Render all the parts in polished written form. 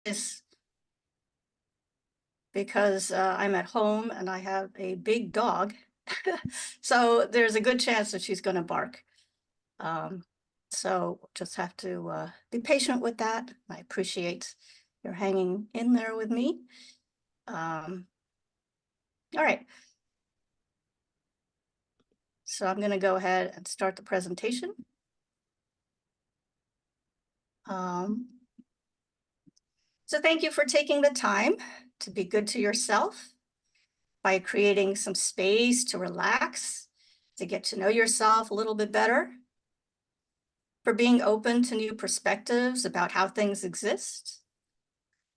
is because I'm at home and I have a big dog. So there's a good chance that she's going to bark. So just have to be patient with that. I appreciate your hanging in there with me. All right. So I'm going to go ahead and start the presentation. So thank you for taking the time to be good to yourself by creating some space to relax, to get to know yourself a little bit better, for being open to new perspectives about how things exist,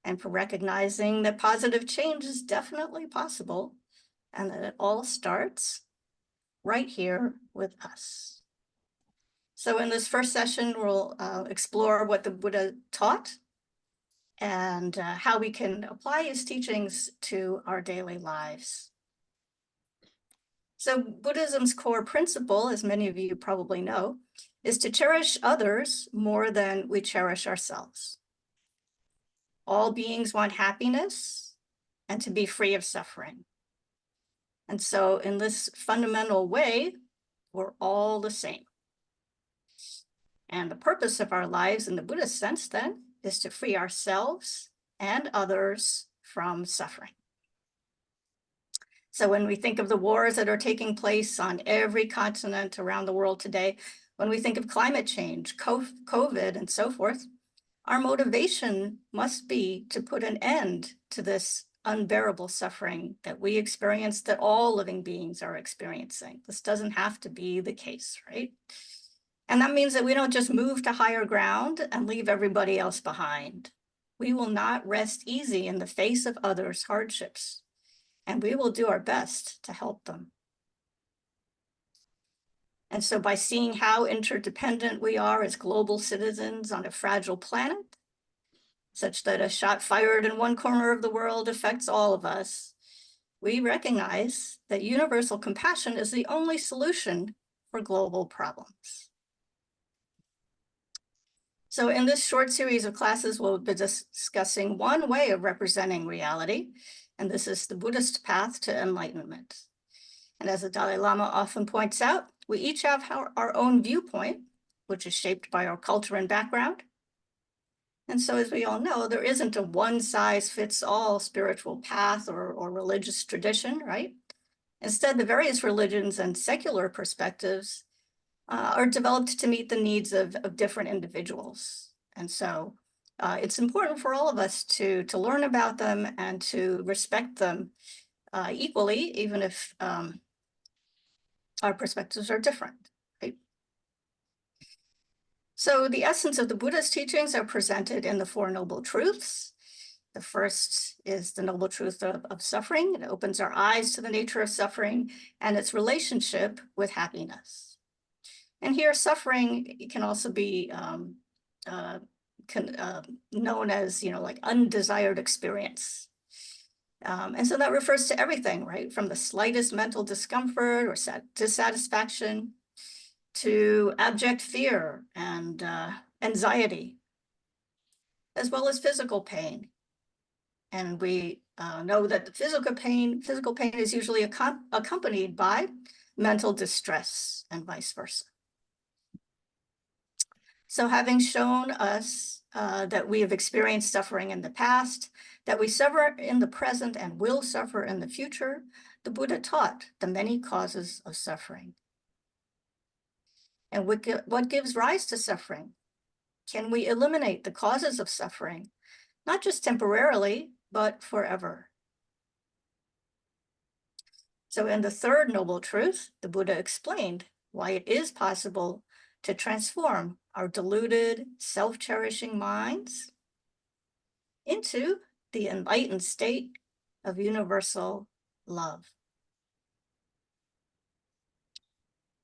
and for recognizing that positive change is definitely possible and that it all starts right here with us. So in this first session, we'll explore what the Buddha taught and how we can apply his teachings to our daily lives. So Buddhism's core principle, as many of you probably know, is to cherish others more than we cherish ourselves. All beings want happiness and to be free of suffering. And so in this fundamental way, we're all the same. And the purpose of our lives in the Buddhist sense then is to free ourselves and others from suffering. So when we think of the wars that are taking place on every continent around the world today, when we think of climate change, COVID, and so forth, our motivation must be to put an end to this unbearable suffering that we experience, that all living beings are experiencing. This doesn't have to be the case, right? And that means that we don't just move to higher ground and leave everybody else behind. We will not rest easy in the face of others' hardships, and we will do our best to help them. And so by seeing how interdependent we are as global citizens on a fragile planet, such that a shot fired in one corner of the world affects all of us, we recognize that universal compassion is the only solution for global problems. So in this short series of classes, we'll be discussing one way of representing reality, and this is the Buddhist path to enlightenment. And as the Dalai Lama often points out, we each have our own viewpoint, which is shaped by our culture and background. And so as we all know, there isn't a one-size-fits-all spiritual path or religious tradition, right? Instead, the various religions and secular perspectives are developed to meet the needs of different individuals. And so it's important for all of us to learn about them and to respect them equally, even if our perspectives are different, right? So the essence of the Buddha's teachings are presented in the Four Noble Truths. The first is the noble truth of suffering. It opens our eyes to the nature of suffering and its relationship with happiness. And here, suffering can also be known as, like undesired experience. And so that refers to everything, right? From the slightest mental discomfort or dissatisfaction to abject fear and anxiety, as well as physical pain. And we know that the physical pain is usually accompanied by mental distress and vice versa. So having shown us that we have experienced suffering in the past, that we suffer in the present and will suffer in the future, the Buddha taught the many causes of suffering. And what gives rise to suffering? Can we eliminate the causes of suffering, not just temporarily, but forever? So in the third noble truth, the Buddha explained why it is possible to transform our deluded, self-cherishing minds into the enlightened state of universal love.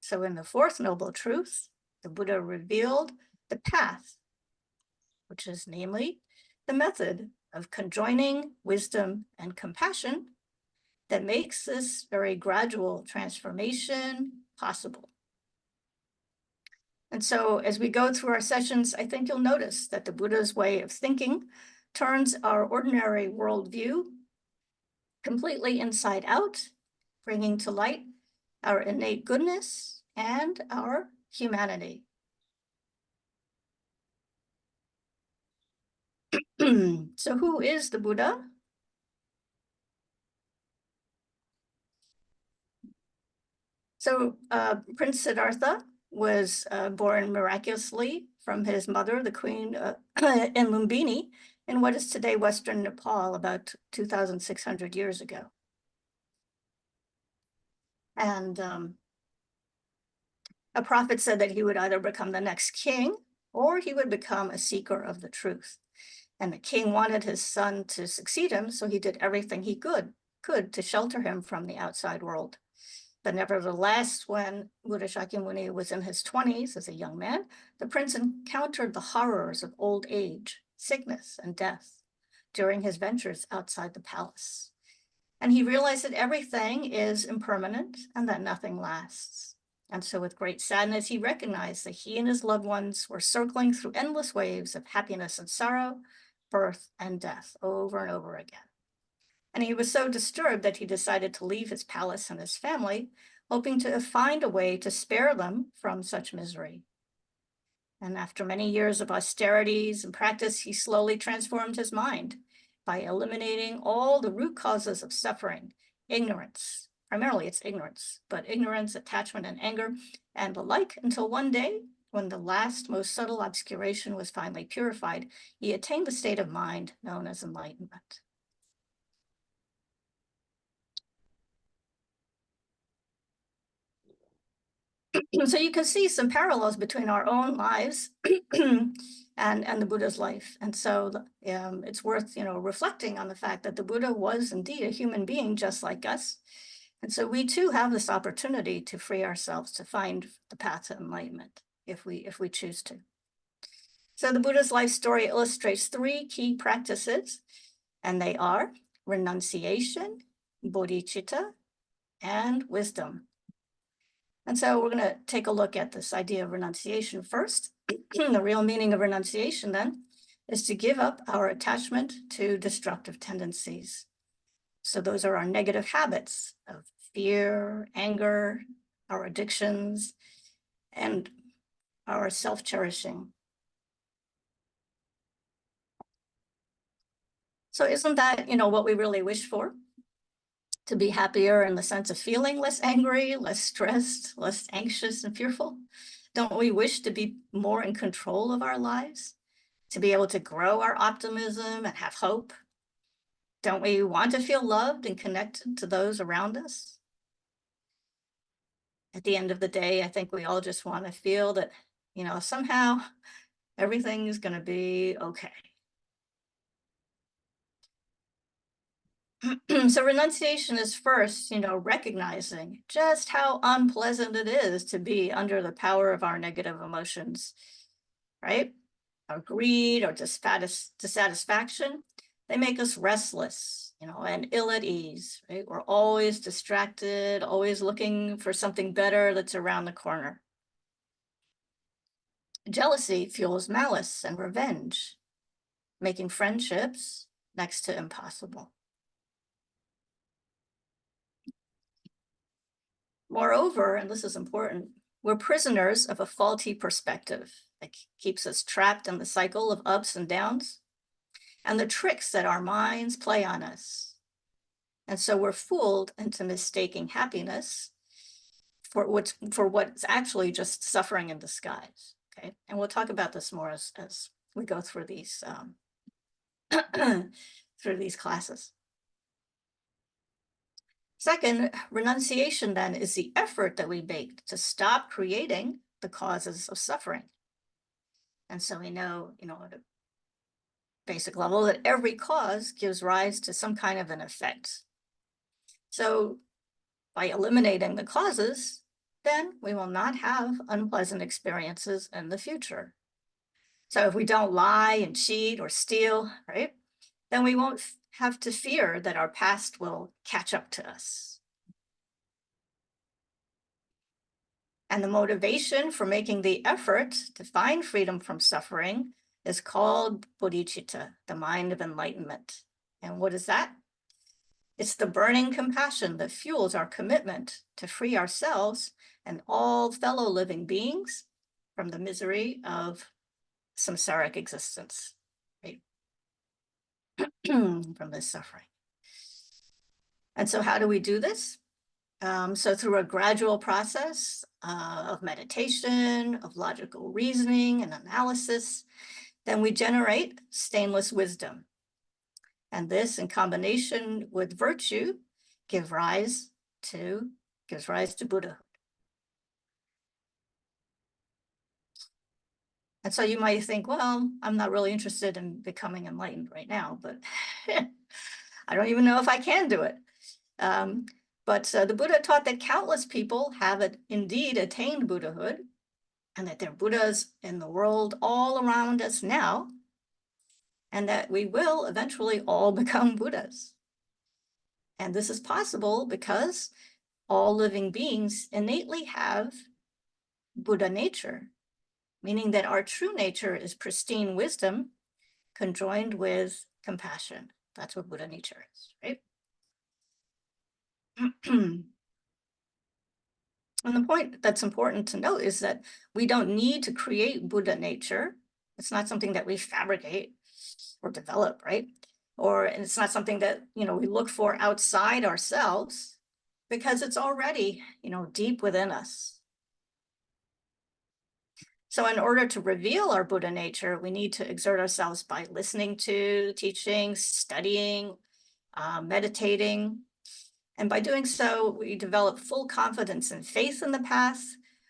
So in the fourth noble truth, the Buddha revealed the path, which is namely the method of conjoining wisdom and compassion that makes this very gradual transformation possible. And so as we go through our sessions, I think you'll notice that the Buddha's way of thinking turns our ordinary worldview completely inside out, bringing to light our innate goodness and our humanity. So who is the Buddha? So Prince Siddhartha was born miraculously from his mother, the queen in Lumbini, in what is today Western Nepal, about 2,600 years ago. And a prophet said that he would either become the next king or he would become a seeker of the truth. And the king wanted his son to succeed him, so he did everything he could to shelter him from the outside world. But nevertheless, when Buddha Shakyamuni was in his 20s as a young man, the prince encountered the horrors of old age, sickness, and death during his ventures outside the palace. And he realized that everything is impermanent and that nothing lasts. And so with great sadness, he recognized that he and his loved ones were circling through endless waves of happiness and sorrow, birth and death over and over again. And he was so disturbed that he decided to leave his palace and his family, hoping to find a way to spare them from such misery. And after many years of austerities and practice, he slowly transformed his mind by eliminating all the root causes of suffering, ignorance. Primarily it's ignorance, but ignorance, attachment, and anger, and the like, until one day, when the last, most subtle obscuration was finally purified, he attained the state of mind known as enlightenment. So you can see some parallels between our own lives and the Buddha's life. And so it's worth, reflecting on the fact that the Buddha was indeed a human being just like us. And so we too have this opportunity to free ourselves, to find the path to enlightenment if we choose to. So the Buddha's life story illustrates 3 key practices, and they are renunciation, bodhicitta, and wisdom. And so we're going to take a look at this idea of renunciation first. The real meaning of renunciation then is to give up our attachment to destructive tendencies. So those are our negative habits of fear, anger, our addictions, and our self-cherishing. So isn't that, what we really wish for? To be happier in the sense of feeling less angry, less stressed, less anxious and fearful? Don't we wish to be more in control of our lives? To be able to grow our optimism and have hope? Don't we want to feel loved and connected to those around us? At the end of the day, I think we all just want to feel that, somehow everything is going to be okay. So renunciation is first, recognizing just how unpleasant it is to be under the power of our negative emotions, right? Our greed or dissatisfaction, they make us restless, and ill at ease, right? We're always distracted, always looking for something better that's around the corner. Jealousy fuels malice and revenge, making friendships next to impossible. Moreover, and this is important, we're prisoners of a faulty perspective that keeps us trapped in the cycle of ups and downs and the tricks that our minds play on us. And so we're fooled into mistaking happiness for what's actually just suffering in disguise. Okay, and we'll talk about this more as we go through these through these classes. Second, renunciation then is the effort that we make to stop creating the causes of suffering. And so we know, at a basic level, that every cause gives rise to some kind of an effect. So by eliminating the causes, then we will not have unpleasant experiences in the future. So if we don't lie and cheat or steal, right, then we won't have to fear that our past will catch up to us. And the motivation for making the effort to find freedom from suffering is called bodhicitta, the mind of enlightenment. And what is that? It's the burning compassion that fuels our commitment to free ourselves and all fellow living beings from the misery of samsaric existence, right? From this suffering. And so how do we do this? So through a gradual process of meditation, of logical reasoning and analysis, then we generate stainless wisdom. And this, in combination with virtue, gives rise to Buddhahood. And so you might think, well, I'm not really interested in becoming enlightened right now, but I don't even know if I can do it. But the Buddha taught that countless people have indeed attained Buddhahood, and that there are Buddhas in the world all around us now, and that we will eventually all become Buddhas. And this is possible because all living beings innately have Buddha nature, meaning that our true nature is pristine wisdom conjoined with compassion. That's what Buddha nature is, right? And the point that's important to note is that we don't need to create Buddha nature. It's not something that we fabricate or develop, right? Or it's not something that, we look for outside ourselves, because it's already, deep within us. So in order to reveal our Buddha nature, we need to exert ourselves by listening to teachings, studying, meditating. And by doing so, we develop full confidence and faith in the path.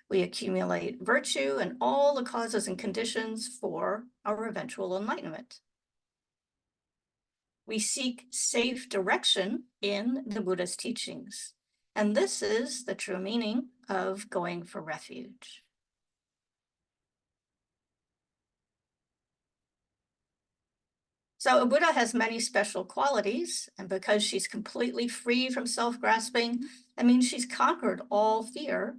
We accumulate virtue and all the causes and conditions for our eventual enlightenment. We seek safe direction in the Buddha's teachings. And this is the true meaning of going for refuge. So a Buddha has many special qualities, and because she's completely free from self-grasping, that means she's conquered all fear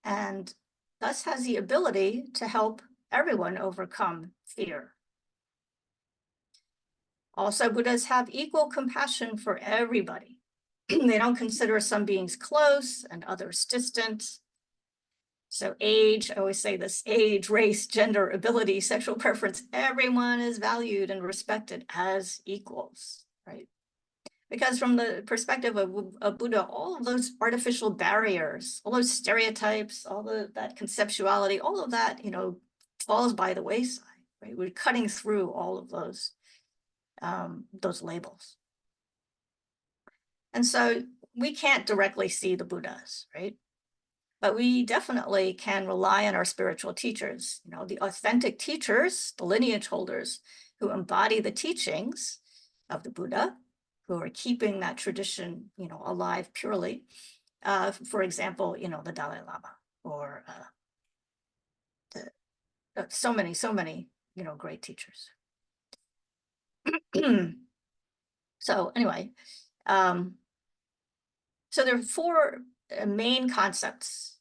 and thus has the ability to help everyone overcome fear. Also, Buddhas have equal compassion for everybody. They don't consider some beings close and others distant. So age, I always say this, age, race, gender, ability, sexual preference, everyone is valued and respected as equals, right? Because from the perspective of Buddha, all of those artificial barriers, all those stereotypes, that conceptuality, all of that, falls by the wayside, right? We're cutting through all of those labels. And so we can't directly see the Buddhas, right? But we definitely can rely on our spiritual teachers, the authentic teachers, the lineage holders who embody the teachings of the Buddha, who are keeping that tradition, alive purely. For example, the Dalai Lama, or so many, great teachers. So anyway, so there are four main concepts,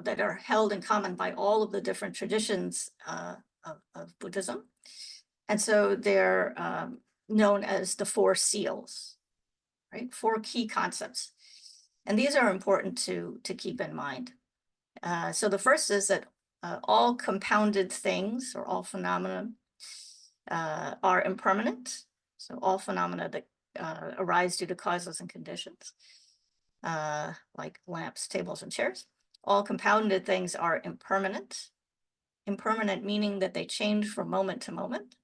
that are held in common by all of the different traditions of Buddhism. And so they're known as the four seals, right? Four key concepts. And these are important to keep in mind. So the first is that all compounded things, or all phenomena, are impermanent. So all phenomena that arise due to causes and conditions, like lamps, tables, and chairs. All compounded things are impermanent. Impermanent meaning that they change from moment to moment.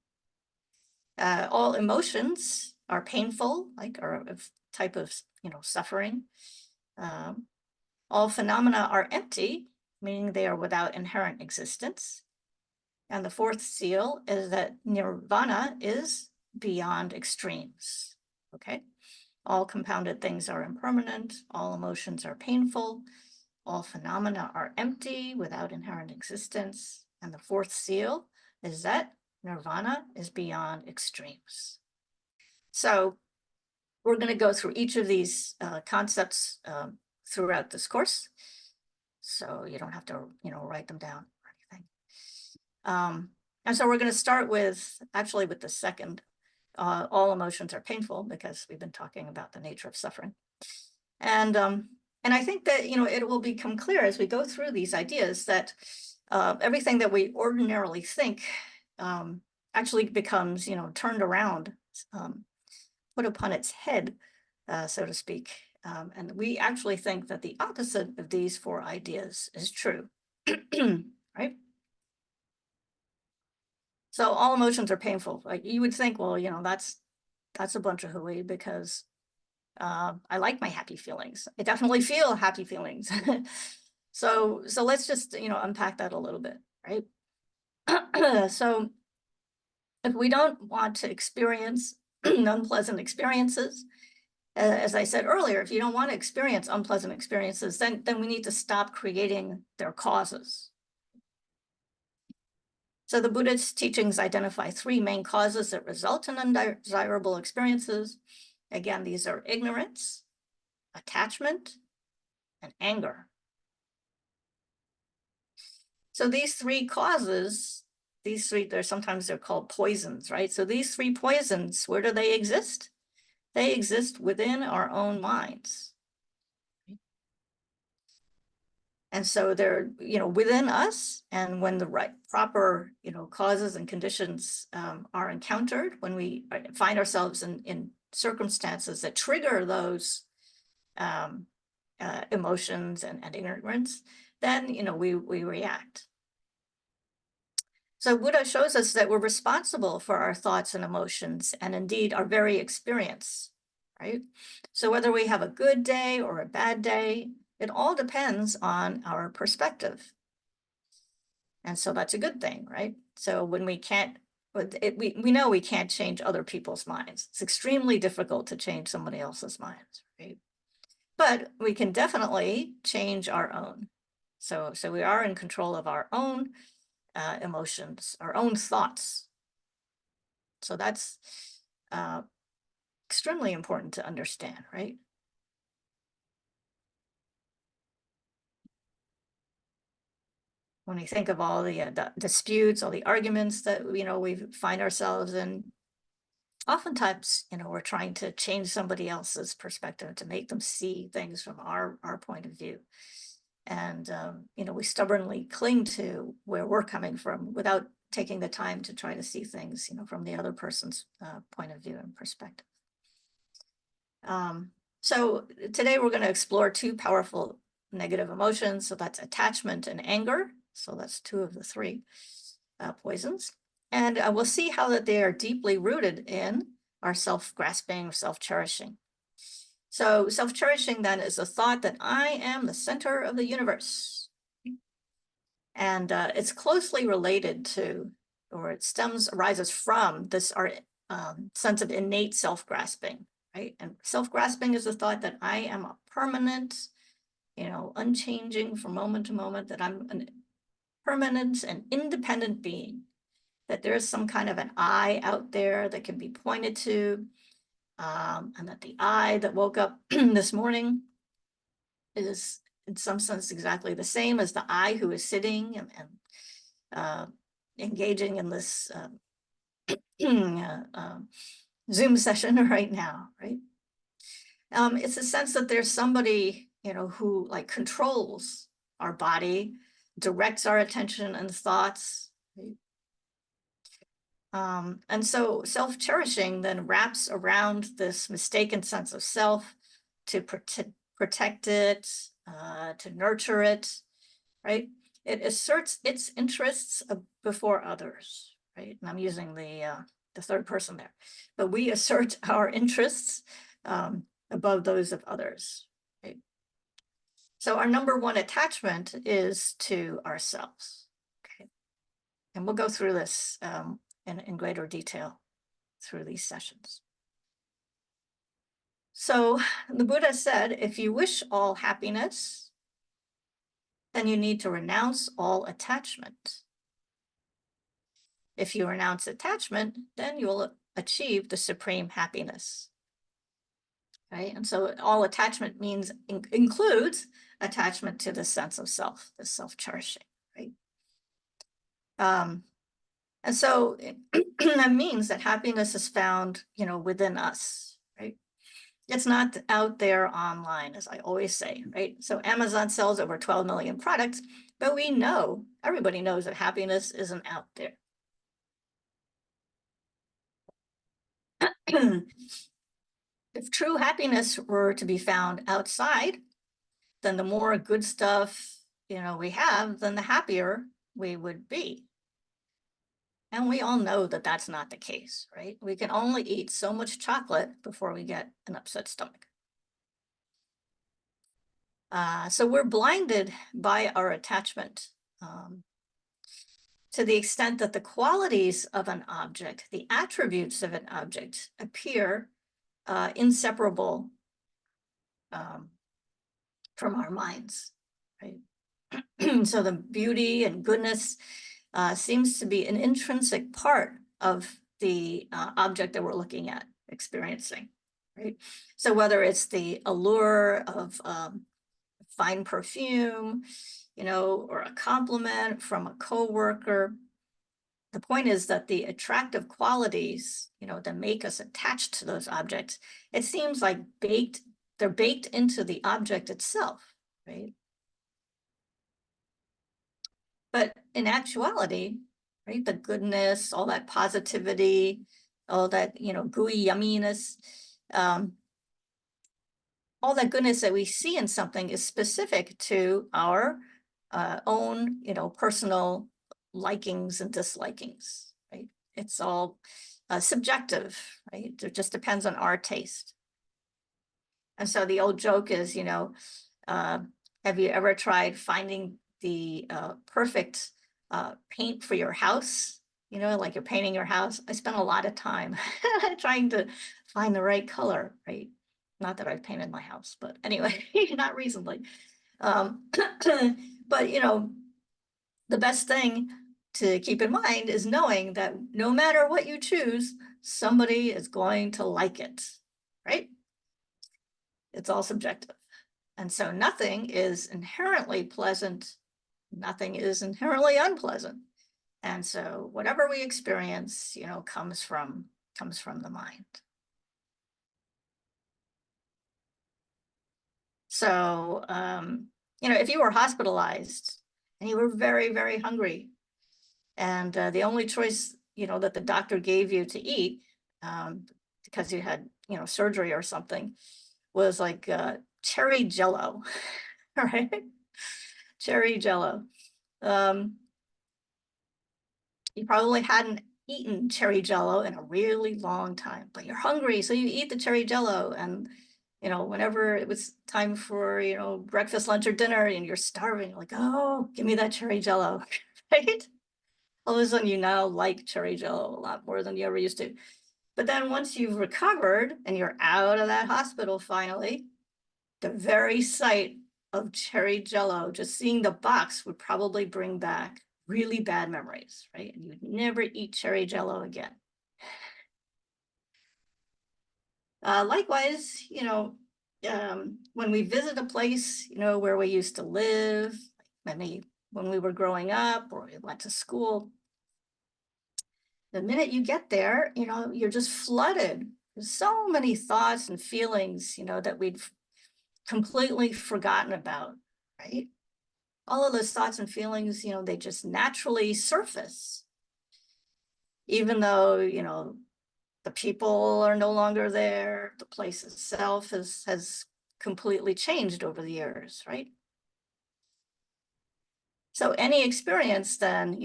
All emotions are painful, are a type of, suffering. All phenomena are empty, meaning they are without inherent existence. And the fourth seal is that nirvana is beyond extremes, okay? All compounded things are impermanent. All emotions are painful. All phenomena are empty, without inherent existence. And the fourth seal is that nirvana is beyond extremes. So we're going to go through each of these concepts throughout this course. So you don't have to, write them down or anything. And so we're going to start with, actually with the second, all emotions are painful, because we've been talking about the nature of suffering. And I think that, it will become clear as we go through these ideas that everything that we ordinarily think actually becomes, turned around, put upon its head, so to speak. And we actually think that the opposite of these four ideas is true, right? So all emotions are painful. Like you would think, well, that's a bunch of hooey, because I like my happy feelings. I definitely feel happy feelings. So let's just, unpack that a little bit, right? So if we don't want to experience unpleasant experiences, as I said earlier, if you don't want to experience unpleasant experiences, then we need to stop creating their causes. So the Buddhist teachings identify three main causes that result in undesirable experiences. Again, these are ignorance, attachment, and anger. So these three causes, sometimes they're called poisons, right? So these three poisons, where do they exist? They exist within our own minds. And so they're, within us, and when the proper, causes and conditions are encountered, when we find ourselves in circumstances that trigger those emotions and ignorance, then, we react. So Buddha shows us that we're responsible for our thoughts and emotions, and indeed our very experience, right? So whether we have a good day or a bad day, it all depends on our perspective. And so that's a good thing, right? So when we can't, we know we can't change other people's minds. It's extremely difficult to change somebody else's minds, right? But we can definitely change our own. So we are in control of our own emotions, our own thoughts. So that's extremely important to understand, right? When we think of all the disputes, all the arguments that, we find ourselves in, oftentimes, we're trying to change somebody else's perspective to make them see things from our point of view. And, we stubbornly cling to where we're coming from without taking the time to try to see things, from the other person's point of view and perspective. So today we're going to explore two powerful negative emotions. So that's attachment and anger. So that's two of the three poisons. And we'll see how that they are deeply rooted in our self-grasping, self-cherishing. So self-cherishing then is the thought that I am the center of the universe. And it's closely related to, or it arises from this our sense of innate self-grasping, right? And self-grasping is the thought that I am a permanent, unchanging from moment to moment, that I'm a permanent and independent being, that there's some kind of an I out there that can be pointed to, and that the I that woke up this morning is in some sense exactly the same as the I who is sitting and engaging in this Zoom session right now, right? It's a sense that there's somebody, who like controls our body, directs our attention and thoughts, right? And so self-cherishing then wraps around this mistaken sense of self to protect it, to nurture it, right? It asserts its interests before others, right? And I'm using the third person there, but we assert our interests above those of others, right? So our number one attachment is to ourselves, okay? And we'll go through this in greater detail through these sessions. So the Buddha said, if you wish all happiness, then you need to renounce all attachment. If you renounce attachment, then you'll achieve the supreme happiness. Right? And so all attachment includes attachment to the sense of self, the self-cherishing, right? And so that means that happiness is found, within us, right? It's not out there online, as I always say, right? So Amazon sells over 12 million products, but everybody knows that happiness isn't out there. If true happiness were to be found outside, then the more good stuff, we have, then the happier we would be. And we all know that that's not the case, right? We can only eat so much chocolate before we get an upset stomach. So we're blinded by our attachment to the extent that the qualities of an object, the attributes of an object, appear inseparable from our minds, right? So the beauty and goodness seems to be an intrinsic part of the object that we're looking at, experiencing, right? So whether it's the allure of fine perfume, or a compliment from a coworker, the point is that the attractive qualities, that make us attached to those objects, it seems like they're baked into the object itself, right? But in actuality, right, the goodness, all that positivity, all that, gooey yumminess, all that goodness that we see in something is specific to our own, personal likings and dislikings, right? It's all subjective, right? It just depends on our taste. And so the old joke is, have you ever tried finding the perfect paint for your house? Like you're painting your house. I spent a lot of time trying to find the right color, right? Not that I've painted my house, but anyway, not recently. But, the best thing to keep in mind is knowing that no matter what you choose, somebody is going to like it, right? It's all subjective. And so nothing is inherently pleasant. Nothing is inherently unpleasant. And so whatever we experience, comes from the mind. So, if you were hospitalized and you were very, very hungry, and the only choice, that the doctor gave you to eat, because you had, surgery or something, was like cherry jello, right? Cherry jello. You probably hadn't eaten cherry jello in a really long time, but you're hungry, so you eat the cherry jello, and whenever it was time for breakfast, lunch, or dinner, and you're starving, you're like, oh, give me that cherry jello, right? All of a sudden, you now like cherry jello a lot more than you ever used to. But then once you've recovered and you're out of that hospital finally, the very sight of cherry jello, just seeing the box, would probably bring back really bad memories, right? And you'd never eat cherry jello again. Likewise, when we visit a place, where we used to live, maybe when we were growing up or we went to school, the minute you get there, you're just flooded. There's so many thoughts and feelings, that we'd completely forgotten about, right? All of those thoughts and feelings, they just naturally surface, even though, the people are no longer there, the place itself has completely changed over the years, right? So any experience then,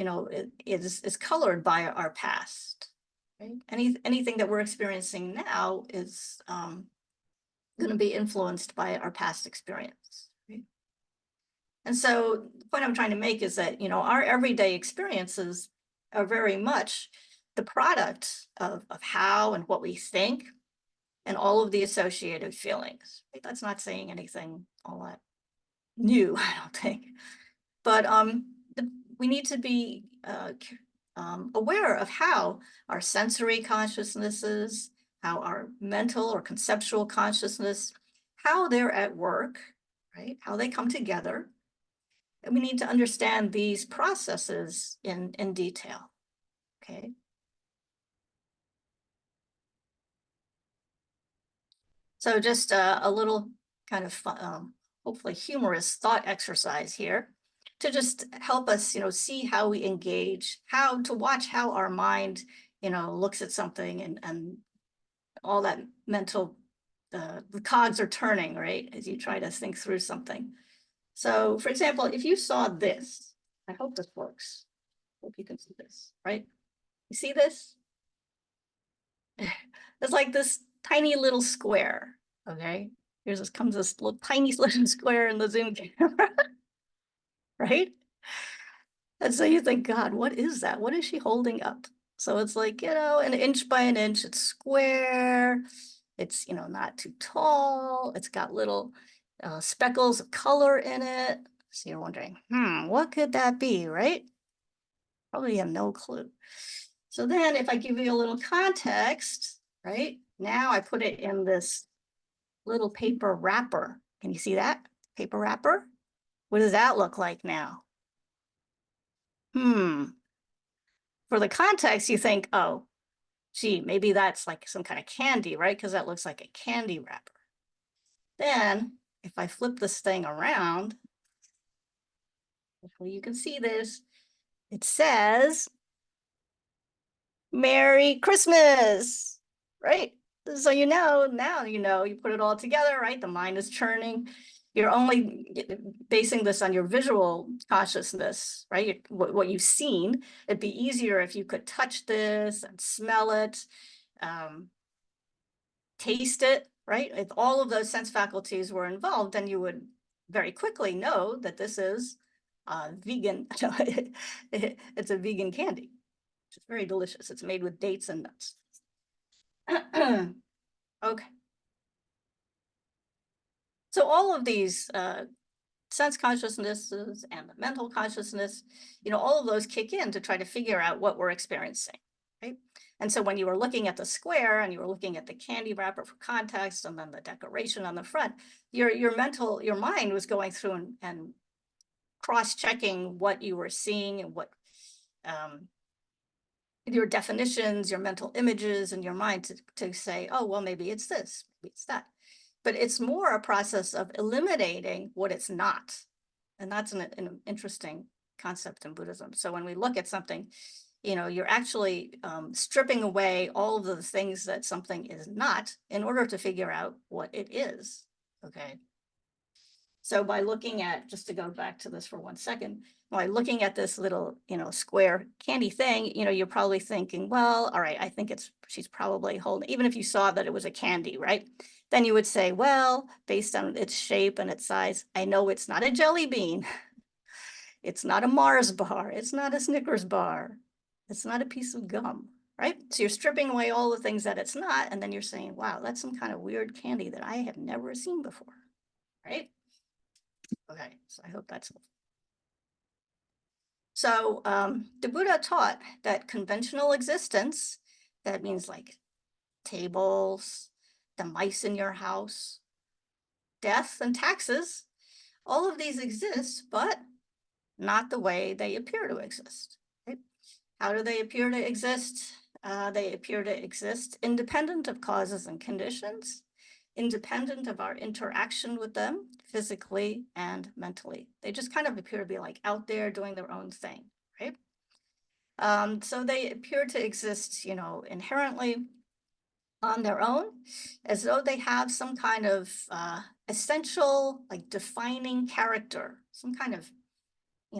is colored by our past, right? Anything that we're experiencing now is going to be influenced by our past experience, right? And so the point I'm trying to make is that, our everyday experiences are very much the product of how and what we think and all of the associated feelings. Right? That's not saying anything all that new, I don't think. But we need to be aware of how our sensory consciousnesses, how our mental or conceptual consciousness, how they're at work, right? How they come together. And we need to understand these processes in detail. Okay. So just a little kind of hopefully humorous thought exercise here to just help us, see how we engage, how to watch how our mind, looks at something and all that mental, the cogs are turning, right? As you try to think through something. So for example, if you saw this, I hope this works. Hope you can see this, right? You see this? It's like this tiny little square, okay? Comes this little tiny little square in the Zoom camera, right? And so you think, God, what is that? What is she holding up? So it's like, an inch by an inch, it's square. It's, not too tall. It's got little speckles of color in it. So you're wondering, what could that be, right? Probably have no clue. So then if I give you a little context, right? Now I put it in this little paper wrapper. Can you see that? Paper wrapper? What does that look like now? For the context, you think, oh, gee, maybe that's like some kind of candy, right? Because that looks like a candy wrapper. Then if I flip this thing around, hopefully you can see this, it says, Merry Christmas, right? So now you put it all together, right? The mind is churning. You're only basing this on your visual consciousness, right? What you've seen. It'd be easier if you could touch this and smell it, taste it, right? If all of those sense faculties were involved, then you would very quickly know that this is vegan. It's a vegan candy. It's very delicious. It's made with dates and nuts. Okay. So all of these sense consciousnesses and the mental consciousness, all of those kick in to try to figure out what we're experiencing, right? And so when you were looking at the square and you were looking at the candy wrapper for context and then the decoration on the front, your mind was going through and cross-checking what you were seeing and what your definitions, your mental images in your mind to say, oh, well, maybe it's this, maybe it's that. But it's more a process of eliminating what it's not. And that's an interesting concept in Buddhism. So when we look at something, you're actually stripping away all of the things that something is not in order to figure out what it is, okay? So by looking at, just to go back to this for 1 second, by looking at this little, square candy thing, you're probably thinking, well, all right, I think she's probably holding, even if you saw that it was a candy, right? Then you would say, well, based on its shape and its size, I know it's not a jelly bean. It's not a Mars bar. It's not a Snickers bar. It's not a piece of gum, right? So you're stripping away all the things that it's not, and then you're saying, wow, that's some kind of weird candy that I have never seen before, right? Okay, so I hope that's helpful. So the Buddha taught that conventional existence, that means like tables, the mice in your house, death and taxes, all of these exist, but not the way they appear to exist. Right? How do they appear to exist? They appear to exist independent of causes and conditions, independent of our interaction with them physically and mentally. They just kind of appear to be like out there doing their own thing, right? So they appear to exist, inherently on their own, as though they have some kind of essential, like defining character, some kind of,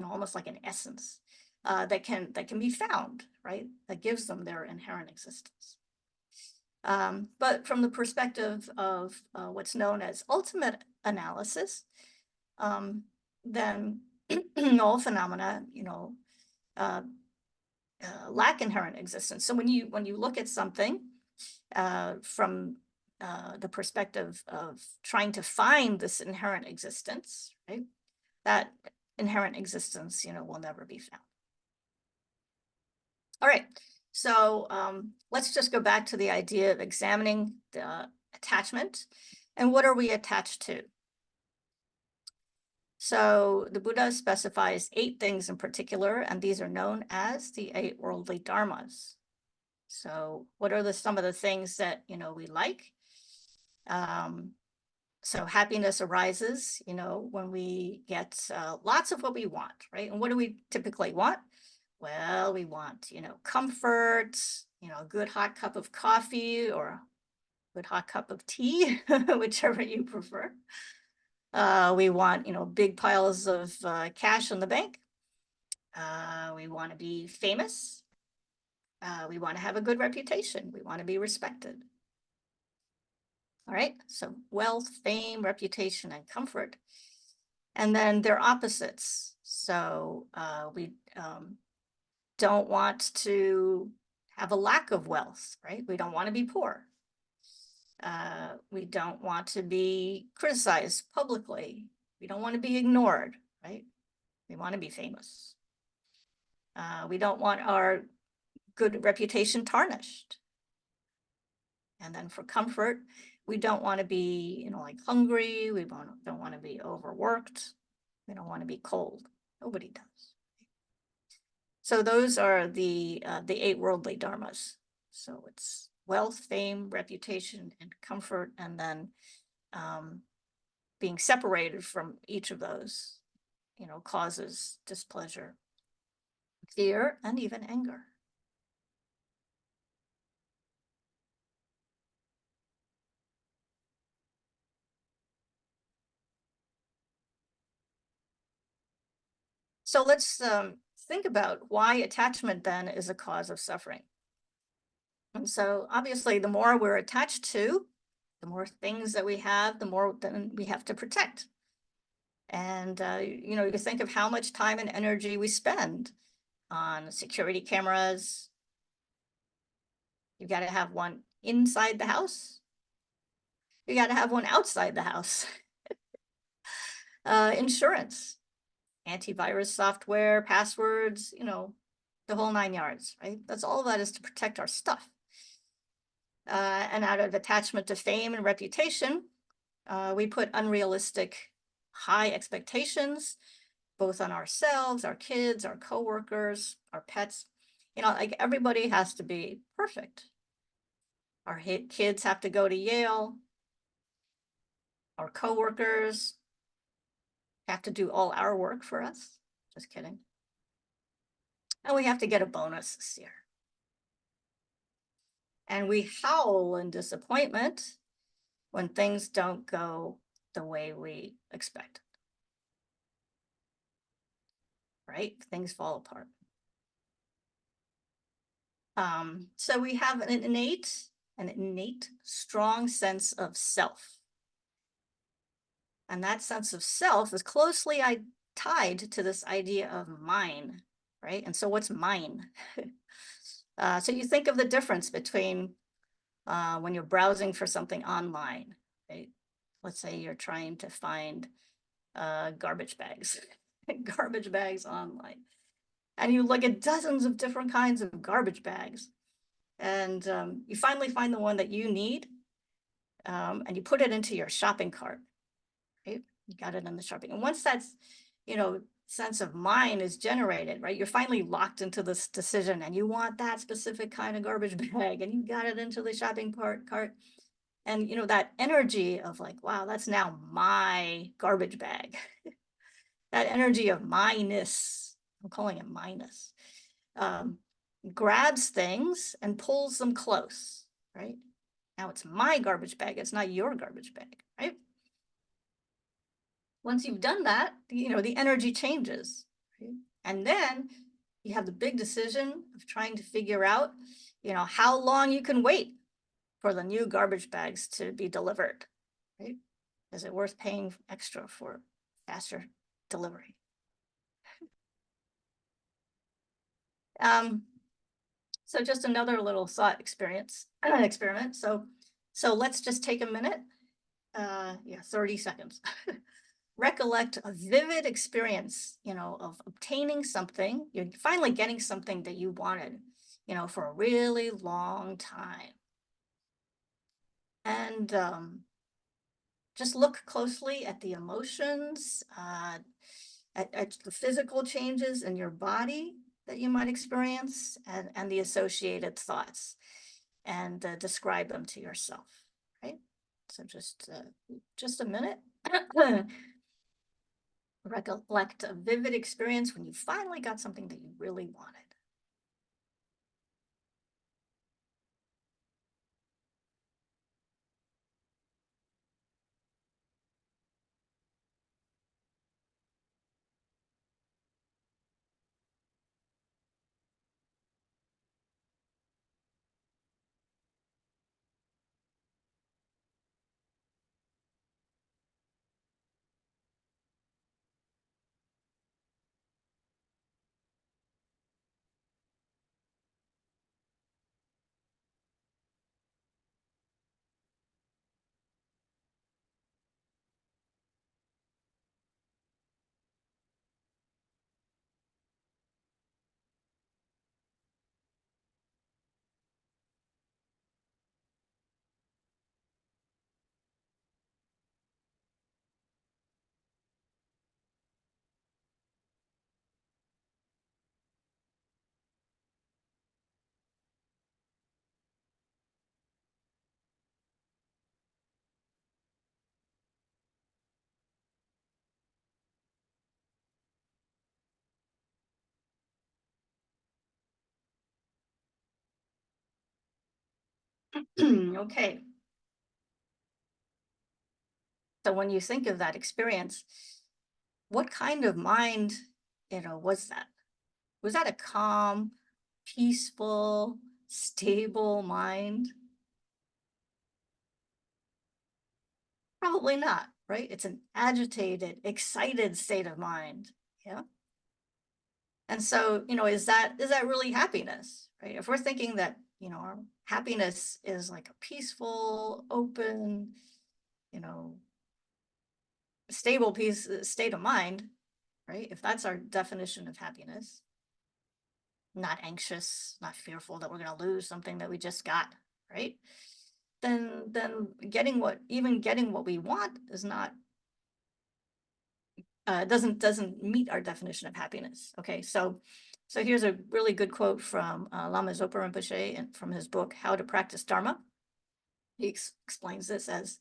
almost like an essence that can be found, right? That gives them their inherent existence. But from the perspective of what's known as ultimate analysis, then all phenomena, lack inherent existence. So when you look at something from the perspective of trying to find this inherent existence, right? That inherent existence, will never be found. All right, so let's just go back to the idea of examining the attachment. And what are we attached to? So the Buddha specifies 8 things in particular, and these are known as the 8 worldly dharmas. So what are some of the things that, we like? So happiness arises, when we get lots of what we want, right? And what do we typically want? Well, we want, comfort, a good hot cup of coffee or a good hot cup of tea, whichever you prefer. We want, big piles of cash in the bank. We want to be famous. We want to have a good reputation. We want to be respected. All right, so wealth, fame, reputation, and comfort. And then they're opposites. So we don't want to have a lack of wealth, right? We don't want to be poor. We don't want to be criticized publicly. We don't want to be ignored, right? We want to be famous. We don't want our good reputation tarnished. And then for comfort, we don't want to be, like hungry. We don't want to be overworked. We don't want to be cold. Nobody does. So those are the 8 worldly dharmas. So it's wealth, fame, reputation, and comfort, and then being separated from each of those, causes displeasure, fear, and even anger. So let's think about why attachment then is a cause of suffering. And so obviously the more we're attached to, the more things that we have, the more then we have to protect. And, you think of how much time and energy we spend on security cameras. You got to have one inside the house. You got to have one outside the house. Insurance, antivirus software, passwords, the whole 9 yards, right? That's all that is to protect our stuff. And out of attachment to fame and reputation, we put unrealistic high expectations, both on ourselves, our kids, our coworkers, our pets. Like everybody has to be perfect. Our kids have to go to Yale. Our coworkers have to do all our work for us. Just kidding. And we have to get a bonus this year. And we howl in disappointment when things don't go the way we expect. Right? Things fall apart. So we have an innate, strong sense of self. And that sense of self is closely tied to this idea of mine, right? And so what's mine? So you think of the difference between when you're browsing for something online, right? Let's say you're trying to find garbage bags, garbage bags online. And you look at dozens of different kinds of garbage bags. And you finally find the one that you need, and you put it into your shopping cart, right? You got it in the shopping. And once that's, sense of mine is generated, right? You're finally locked into this decision and you want that specific kind of garbage bag and you got it into the shopping cart. And, that energy of like, wow, that's now my garbage bag. That energy of minus, I'm calling it minus, grabs things and pulls them close, right? Now it's my garbage bag. It's not your garbage bag, right? Once you've done that, the energy changes, right? And then you have the big decision of trying to figure out, how long you can wait for the new garbage bags to be delivered, right? Is it worth paying extra for faster delivery? So just another little thought experiment. So let's just take a minute. 30 seconds. Recollect a vivid experience, of obtaining something. You're finally getting something that you wanted, for a really long time. And just look closely at the emotions, at the physical changes in your body that you might experience, and the associated thoughts, and describe them to yourself, right? So just a minute. Recollect a vivid experience when you finally got something that you really wanted. Okay. So when you think of that experience, what kind of mind, was that? Was that a calm, peaceful, stable mind? Probably not, right? It's an agitated, excited state of mind. Yeah. And so, is that really happiness, right? If we're thinking that, our happiness is like a peaceful, open, you know, stable state of mind, right? If that's our definition of happiness, not anxious, not fearful that we're going to lose something that we just got, right? Then getting what we want is not doesn't meet our definition of happiness. Okay, so here's a really good quote from Lama Zopa Rinpoche, and from his book How to Practice Dharma. He explains this as,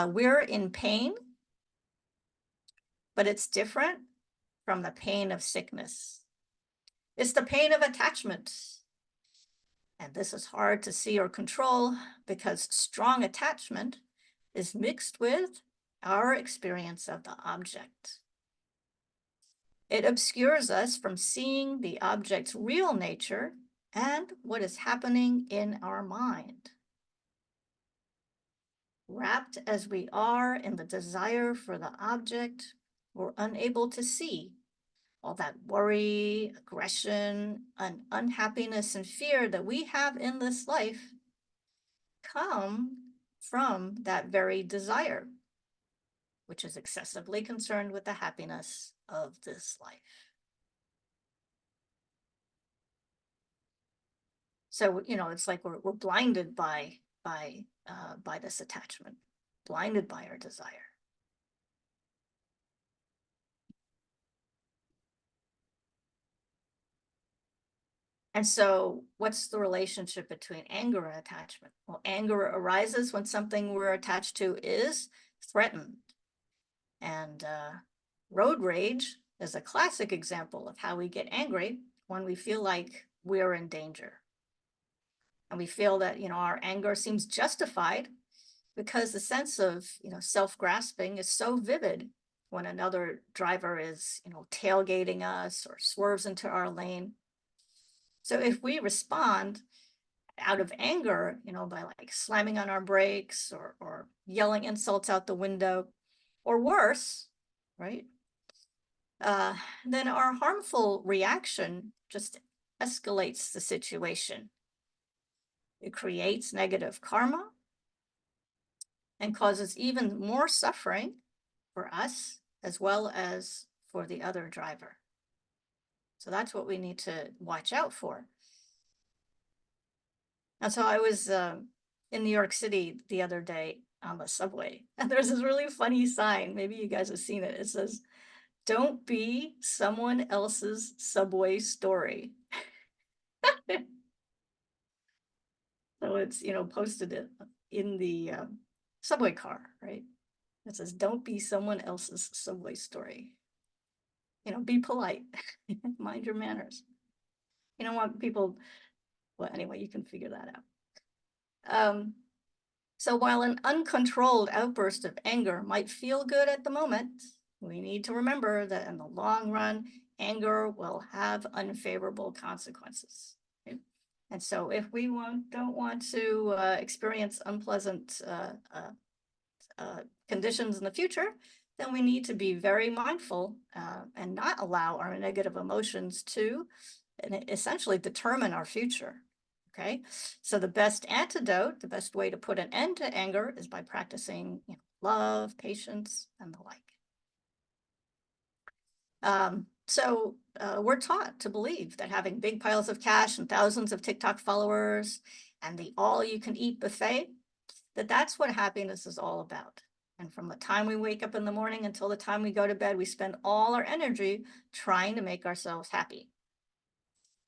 we're in pain, but it's different from the pain of sickness. It's the pain of attachment. And this is hard to see or control because strong attachment is mixed with our experience of the object. It obscures us from seeing the object's real nature and what is happening in our mind. Wrapped as we are in the desire for the object, we're unable to see all that worry, aggression, and unhappiness and fear that we have in this life come from that very desire, which is excessively concerned with the happiness of this life. So, it's like we're blinded by this attachment, blinded by our desire. And so what's the relationship between anger and attachment? Well, anger arises when something we're attached to is threatened. And road rage is a classic example of how we get angry when we feel like we're in danger. And we feel that, our anger seems justified because the sense of, self-grasping is so vivid when another driver is, tailgating us or swerves into our lane. So if we respond out of anger, by like slamming on our brakes or yelling insults out the window, or worse, right? Then our harmful reaction just escalates the situation. It creates negative karma and causes even more suffering for us as well as for the other driver. So that's what we need to watch out for. And so I was in New York City the other day, on the subway. And there's this really funny sign. Maybe you guys have seen it. It says, "Don't be someone else's subway story." So it's, posted in the subway car, right? It says, "Don't be someone else's subway story." Be polite, mind your manners. You don't want people, well, anyway, you can figure that out. So while an uncontrolled outburst of anger might feel good at the moment, we need to remember that in the long run, anger will have unfavorable consequences. Okay? And so if we don't want to experience unpleasant conditions in the future, then we need to be very mindful and not allow our negative emotions to essentially determine our future. Okay, so the best antidote, the best way to put an end to anger is by practicing love, patience, and the like. So we're taught to believe that having big piles of cash and thousands of TikTok followers and the all-you-can-eat buffet, that's what happiness is all about. And from the time we wake up in the morning until the time we go to bed, we spend all our energy trying to make ourselves happy.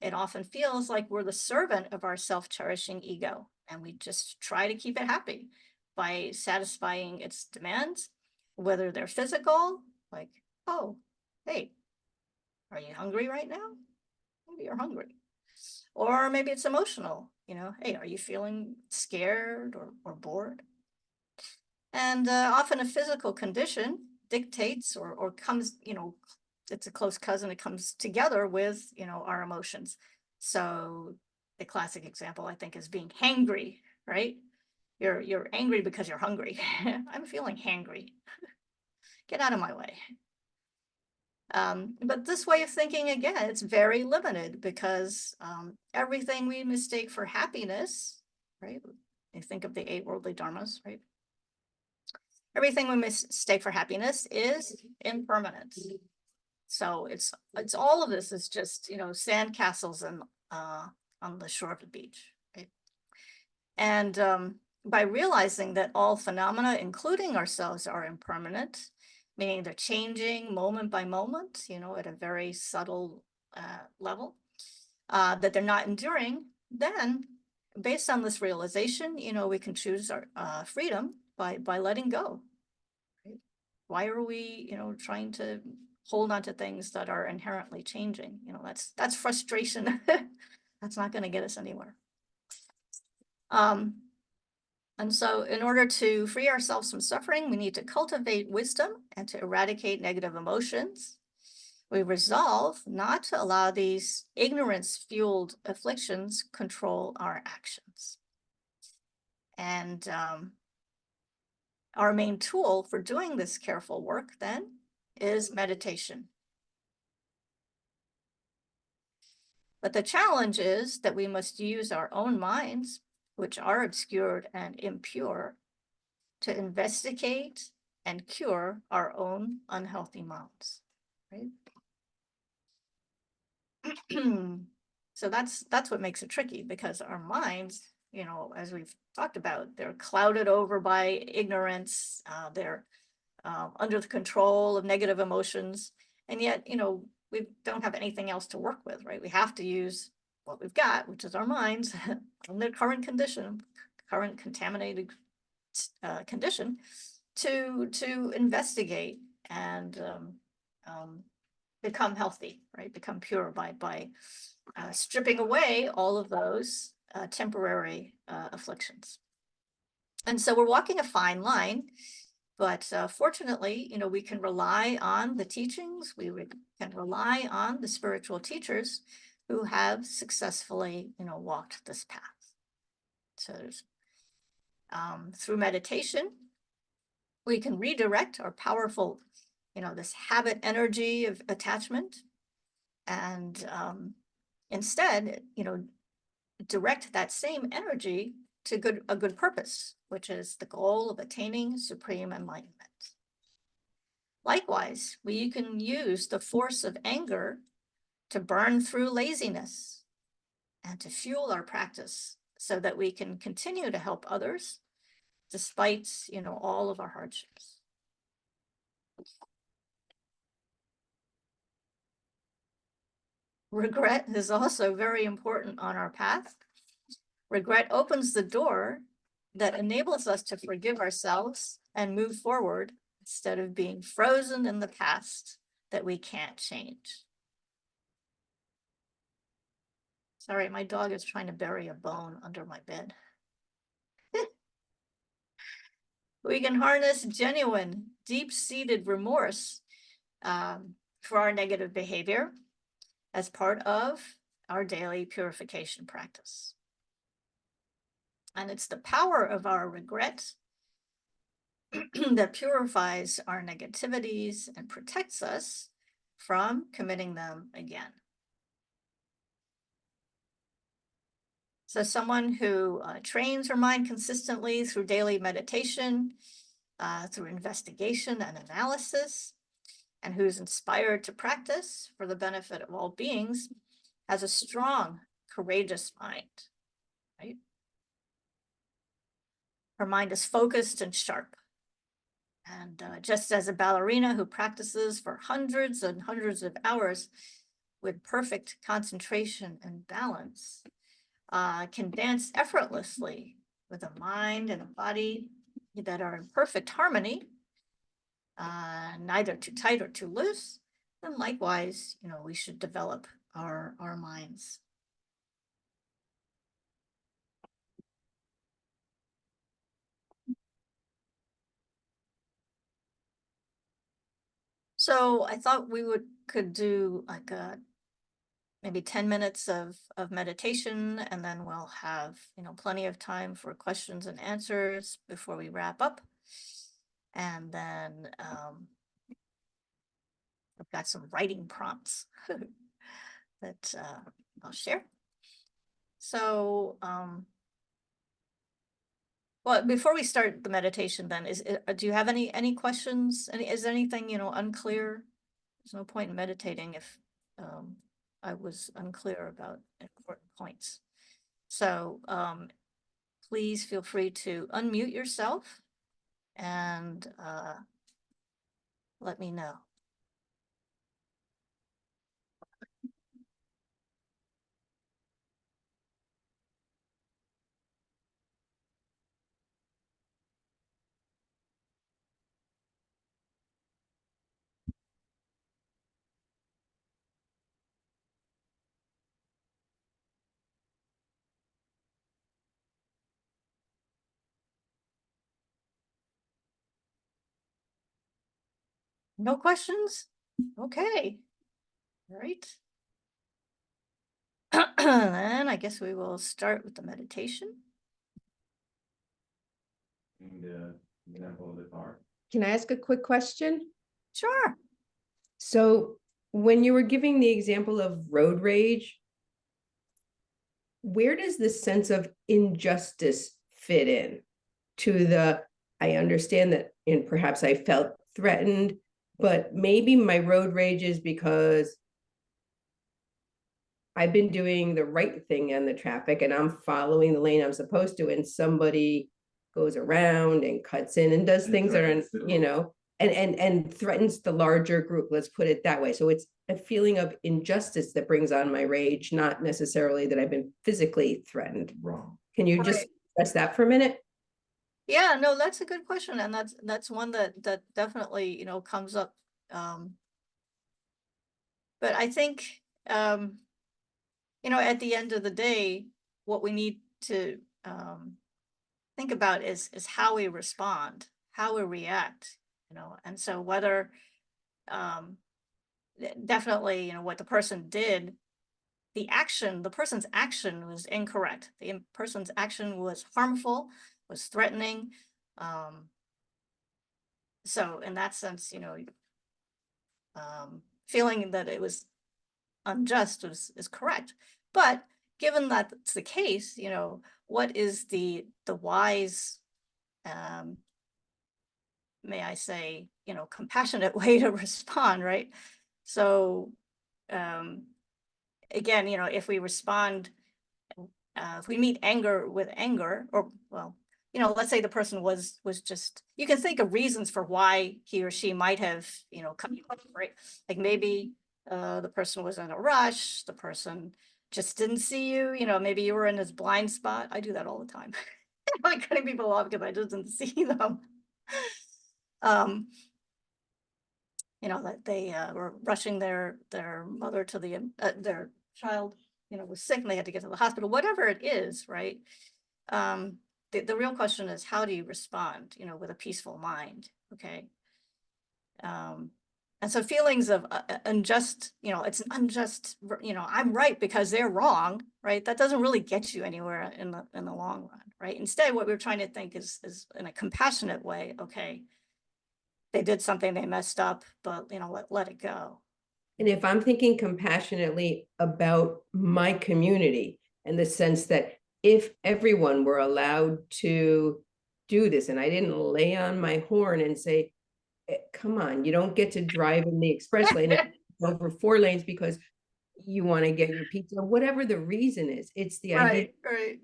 It often feels like we're the servant of our self-cherishing ego, and we just try to keep it happy by satisfying its demands, whether they're physical, like, oh, hey, are you hungry right now? Maybe you're hungry. Or maybe it's emotional, hey, are you feeling scared or bored? And often a physical condition dictates or comes, it's a close cousin, it comes together with, our emotions. So the classic example, I think, is being hangry, right? You're angry because you're hungry. I'm feeling hangry. Get out of my way. But this way of thinking, again, it's very limited because everything we mistake for happiness, right? You think of the 8 worldly dharmas, right? Everything we mistake for happiness is impermanent. So it's all of this is just, sand castles on the shore of the beach, right? And by realizing that all phenomena, including ourselves, are impermanent, meaning they're changing moment by moment, at a very subtle level, that they're not enduring, then based on this realization, we can choose our freedom by letting go. Right? Why are we, trying to hold on to things that are inherently changing? That's frustration. That's not going to get us anywhere. And so in order to free ourselves from suffering, we need to cultivate wisdom and to eradicate negative emotions. We resolve not to allow these ignorance-fueled afflictions control our actions. And our main tool for doing this careful work then is meditation. But the challenge is that we must use our own minds, which are obscured and impure, to investigate and cure our own unhealthy minds, right? So that's what makes it tricky, because our minds, as we've talked about, they're clouded over by ignorance, they're under the control of negative emotions, and yet, we don't have anything else to work with, right? We have to use what we've got, which is our minds, in their current condition, current contaminated condition, to investigate and become healthy, right? Become pure by stripping away all of those temporary afflictions. And so we're walking a fine line, but fortunately, we can rely on the teachings, we can rely on the spiritual teachers who have successfully, walked this path. So through meditation, we can redirect our powerful, this habit energy of attachment, and instead, direct that same energy to a good purpose, which is the goal of attaining supreme enlightenment. Likewise, we can use the force of anger to burn through laziness and to fuel our practice so that we can continue to help others despite, you know, all of our hardships. Regret is also very important on our path. Regret opens the door that enables us to forgive ourselves and move forward instead of being frozen in the past that we can't change. Sorry, my dog is trying to bury a bone under my bed. We can harness genuine, deep-seated remorse for our negative behavior as part of our daily purification practice. And it's the power of our regret that purifies our negativities and protects us from committing them again. So someone who trains her mind consistently through daily meditation, through investigation and analysis, and who's inspired to practice for the benefit of all beings, has a strong, courageous mind, right? Her mind is focused and sharp. And just as a ballerina who practices for hundreds and hundreds of hours with perfect concentration and balance can dance effortlessly with a mind and a body that are in perfect harmony, neither too tight or too loose, then likewise, you know, we should develop our minds. So I thought we could do like maybe 10 minutes of meditation, and then we'll have, you know, plenty of time for questions and answers before we wrap up. And then I've got some writing prompts that I'll share. So, well, before we start the meditation, then do you have any questions? Is anything, you know, unclear? There's no point in meditating if I was unclear about important points. So please feel free to unmute yourself and let me know. No questions? Okay. All right. Then I guess we will start with the meditation. Can I ask a quick question? Sure. So when you were giving the example of road rage, where does this sense of injustice fit in to the, I understand that, and perhaps I felt threatened, but maybe my road rage is because I've been doing the right thing in the traffic and I'm following the lane I'm supposed to, and somebody goes around and cuts in and does things that are, you know, and threatens the larger group, let's put it that way. So it's a feeling of injustice that brings on my rage, not necessarily that I've been physically threatened. Wrong. Can you just address that for a minute? Yeah, no, that's a good question, and that's one that definitely, you know, comes up. But I think you know, at the end of the day, what we need to think about is how we respond, how we react, you know. And so whether definitely, you know, what the person did, the person's action was incorrect. The person's action was harmful, was threatening. So in that sense, you know, feeling that it was unjust is correct. But given that it's the case, you know, what is the wise, may I say, you know, compassionate way to respond, right? So again, you know, if we respond, if we meet anger with anger, or well, you know, let's say the person was just, you can think of reasons for why he or she might have, you know, cut you off, right? Like maybe the person was in a rush, the person just didn't see you, you know, maybe you were in this blind spot. I do that all the time. I'm cutting people off because I just didn't see them. You know, that they were rushing their mother to their child, you know, was sick and they had to get to the hospital, whatever it is, right? The real question is, how do you respond, you know, with a peaceful mind? Okay. And so feelings of unjust, you know, it's an unjust, you know, I'm right because they're wrong, right? That doesn't really get you anywhere in the long run, right? Instead, what we're trying to think is in a compassionate way. Okay, they did something, they messed up, but you know, let it go. And if I'm thinking compassionately about my community, in the sense that if everyone were allowed to do this, and I didn't lay on my horn and say, come on, you don't get to drive in the express lane over 4 lanes because you want to get your pizza, whatever the reason is. It's the idea Right.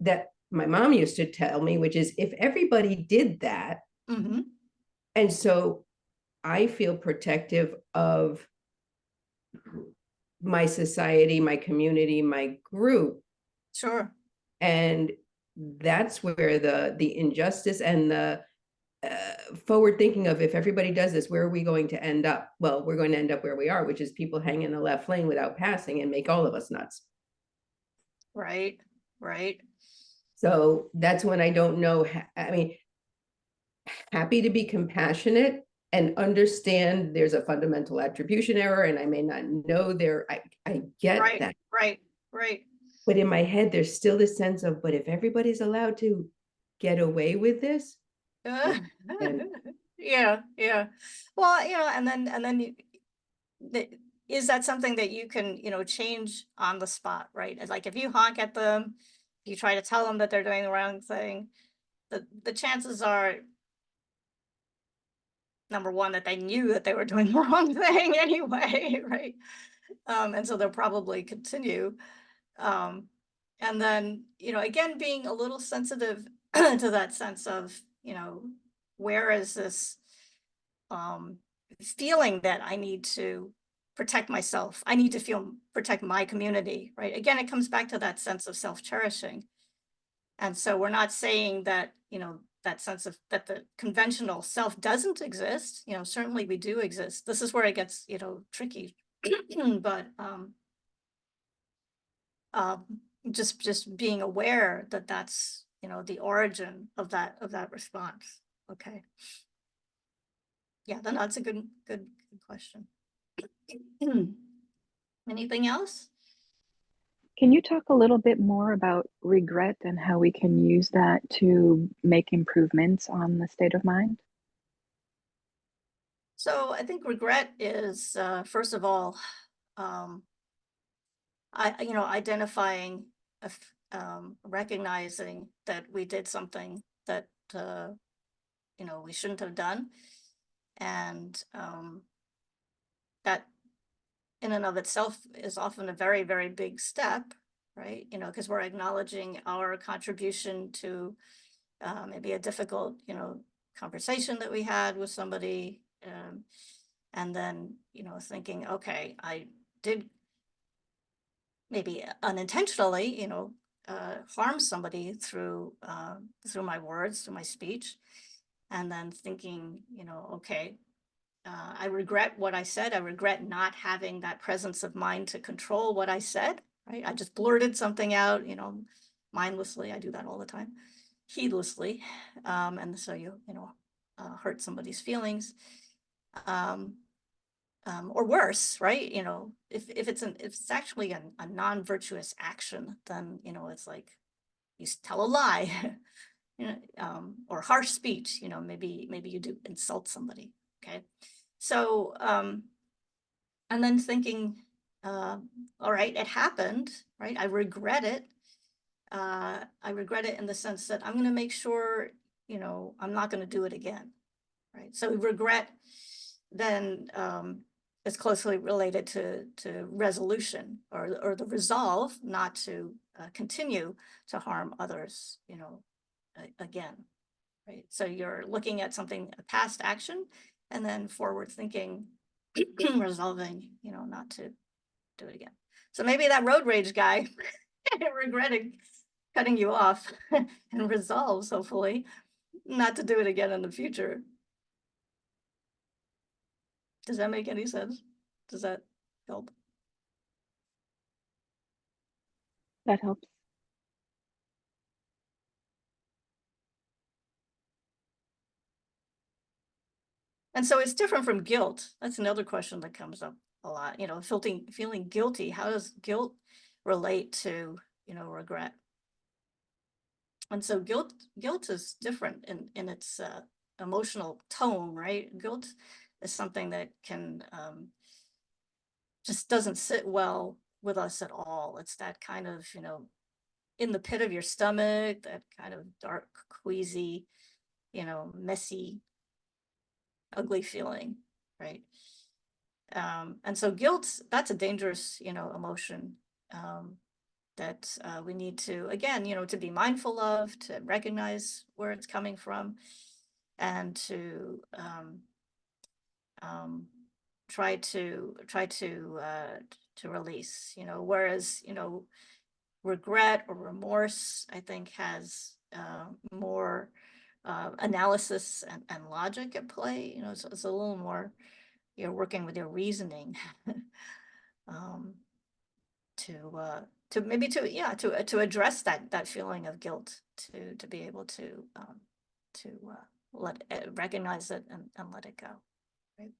that my mom used to tell me, which is if everybody did that, Mm-hmm. and so I feel protective of my society, my community, my group. Sure. And that's where the injustice and the forward thinking of, if everybody does this, where are we going to end up? Well, we're going to end up where we are, which is people hang in the left lane without passing and make all of us nuts. Right. So that's when I don't know. I mean, happy to be compassionate and understand there's a fundamental attribution error, and I may not know there. I get that. Right. But in my head, there's still this sense of, but if everybody's allowed to get away with this, and Yeah. Well, you know, and then is that something that you can, you know, change on the spot, right? Like if you honk at them, you try to tell them that they're doing the wrong thing, the chances are, number one, that they knew that they were doing the wrong thing anyway, right? And so they'll probably continue. And then, you know, again, being a little sensitive to that sense of, you know, where is this feeling that I need to protect myself? I need to protect my community, right? Again, it comes back to that sense of self-cherishing. And so we're not saying that, you know, that sense of that the conventional self doesn't exist. You know, certainly we do exist. This is where it gets, you know, tricky. But just being aware that that's, you know, the origin of that response. Okay. Yeah, then that's a good question. Anything else? Can you talk a little bit more about regret and how we can use that to make improvements on the state of mind? So I think regret is, first of all, you know, identifying, recognizing that we did something that, you know, we shouldn't have done. And that in and of itself is often a very, very big step, right? You know, because we're acknowledging our contribution to maybe a difficult, you know, conversation that we had with somebody. And then, you know, thinking, okay, I did maybe unintentionally, you know, harm somebody through my words, through my speech. And then thinking, you know, okay, I regret what I said. I regret not having that presence of mind to control what I said, right? I just blurted something out, you know, mindlessly. I do that all the time, heedlessly. And so you know, hurt somebody's feelings. Or worse, right? You know, if it's actually a non-virtuous action, then, you know, it's like you tell a lie, you know, or harsh speech, you know, maybe you do insult somebody. Okay. So, and then thinking, all right, it happened, right? I regret it. I regret it in the sense that I'm going to make sure, you know, I'm not going to do it again, right? So regret then is closely related to resolution or the resolve not to continue to harm others, you know, again, right? So you're looking at something, a past action, and then forward thinking, resolving, not to do it again. So maybe that road rage guy regretting cutting you off and resolves, hopefully, not to do it again in the future. Does that make any sense? Does that help? That helps. And so it's different from guilt. That's another question that comes up a lot. Feeling guilty. How does guilt relate to, regret? And so guilt is different in its emotional tone, right? Guilt is something that can just doesn't sit well with us at all. It's that kind of, in the pit of your stomach, that kind of dark, queasy, messy, ugly feeling, right? And so guilt, that's a dangerous, emotion that we need to, again, to be mindful of, to recognize where it's coming from, and to try to release, whereas, regret or remorse, I think, has more analysis and logic at play. So it's a little more, you're working with your reasoning to maybe to address that feeling of guilt, to be able to recognize it and let it go. Right.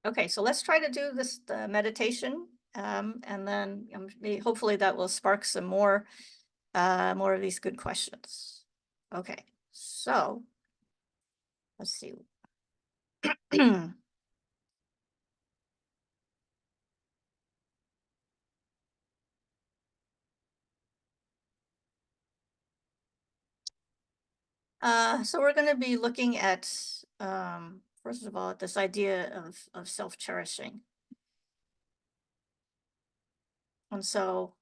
Okay, so let's try to do this meditation, and then hopefully that will spark some more of these good questions. Okay, so let's see. So we're going to be looking at, first of all, this idea of self-cherishing. And so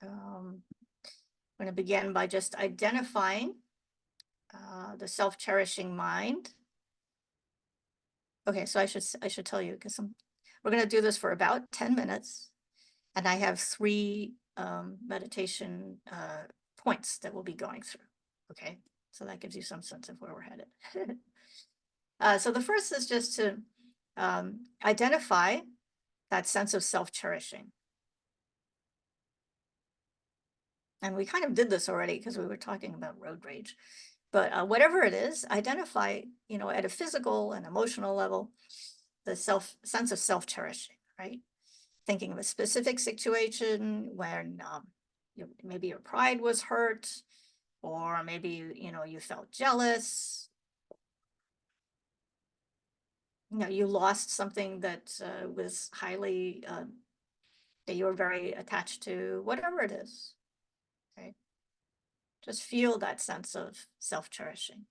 I'm going to begin by just identifying the self-cherishing mind. Okay, so I should tell you, because we're going to do this for about 10 minutes, and I have 3 meditation points that we'll be going through. Okay, so that gives you some sense of where we're headed. So the first is just to identify that sense of self-cherishing. And we kind of did this already because we were talking about road rage. But whatever it is, identify, at a physical and emotional level, the sense of self-cherishing, right? Thinking of a specific situation when maybe your pride was hurt, or maybe you felt jealous. You lost something that was highly that you were very attached to, whatever it is. Okay, just feel that sense of self-cherishing.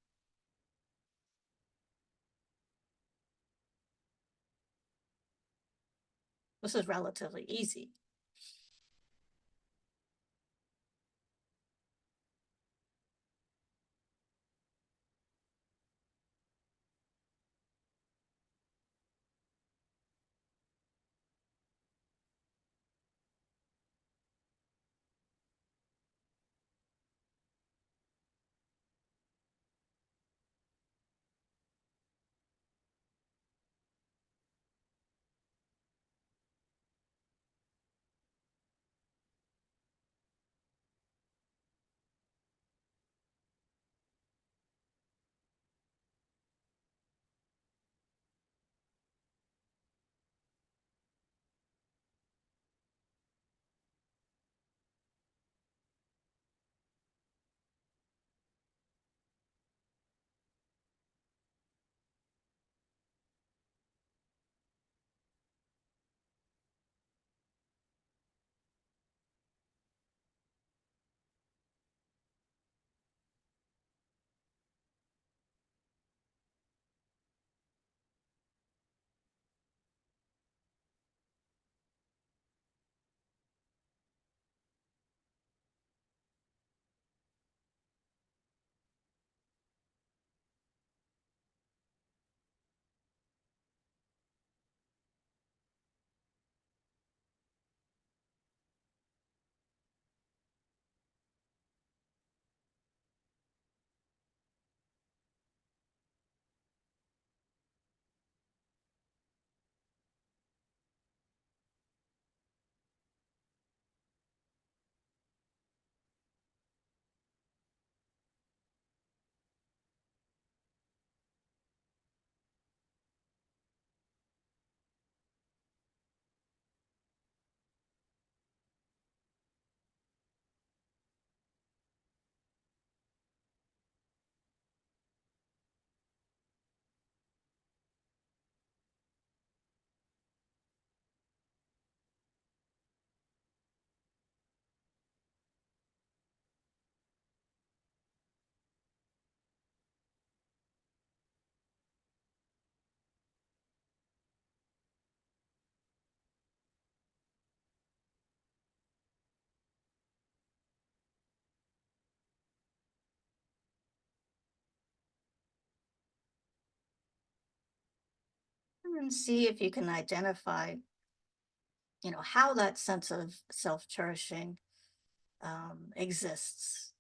This is relatively easy. and see if you can identify, how that sense of self-cherishing exists.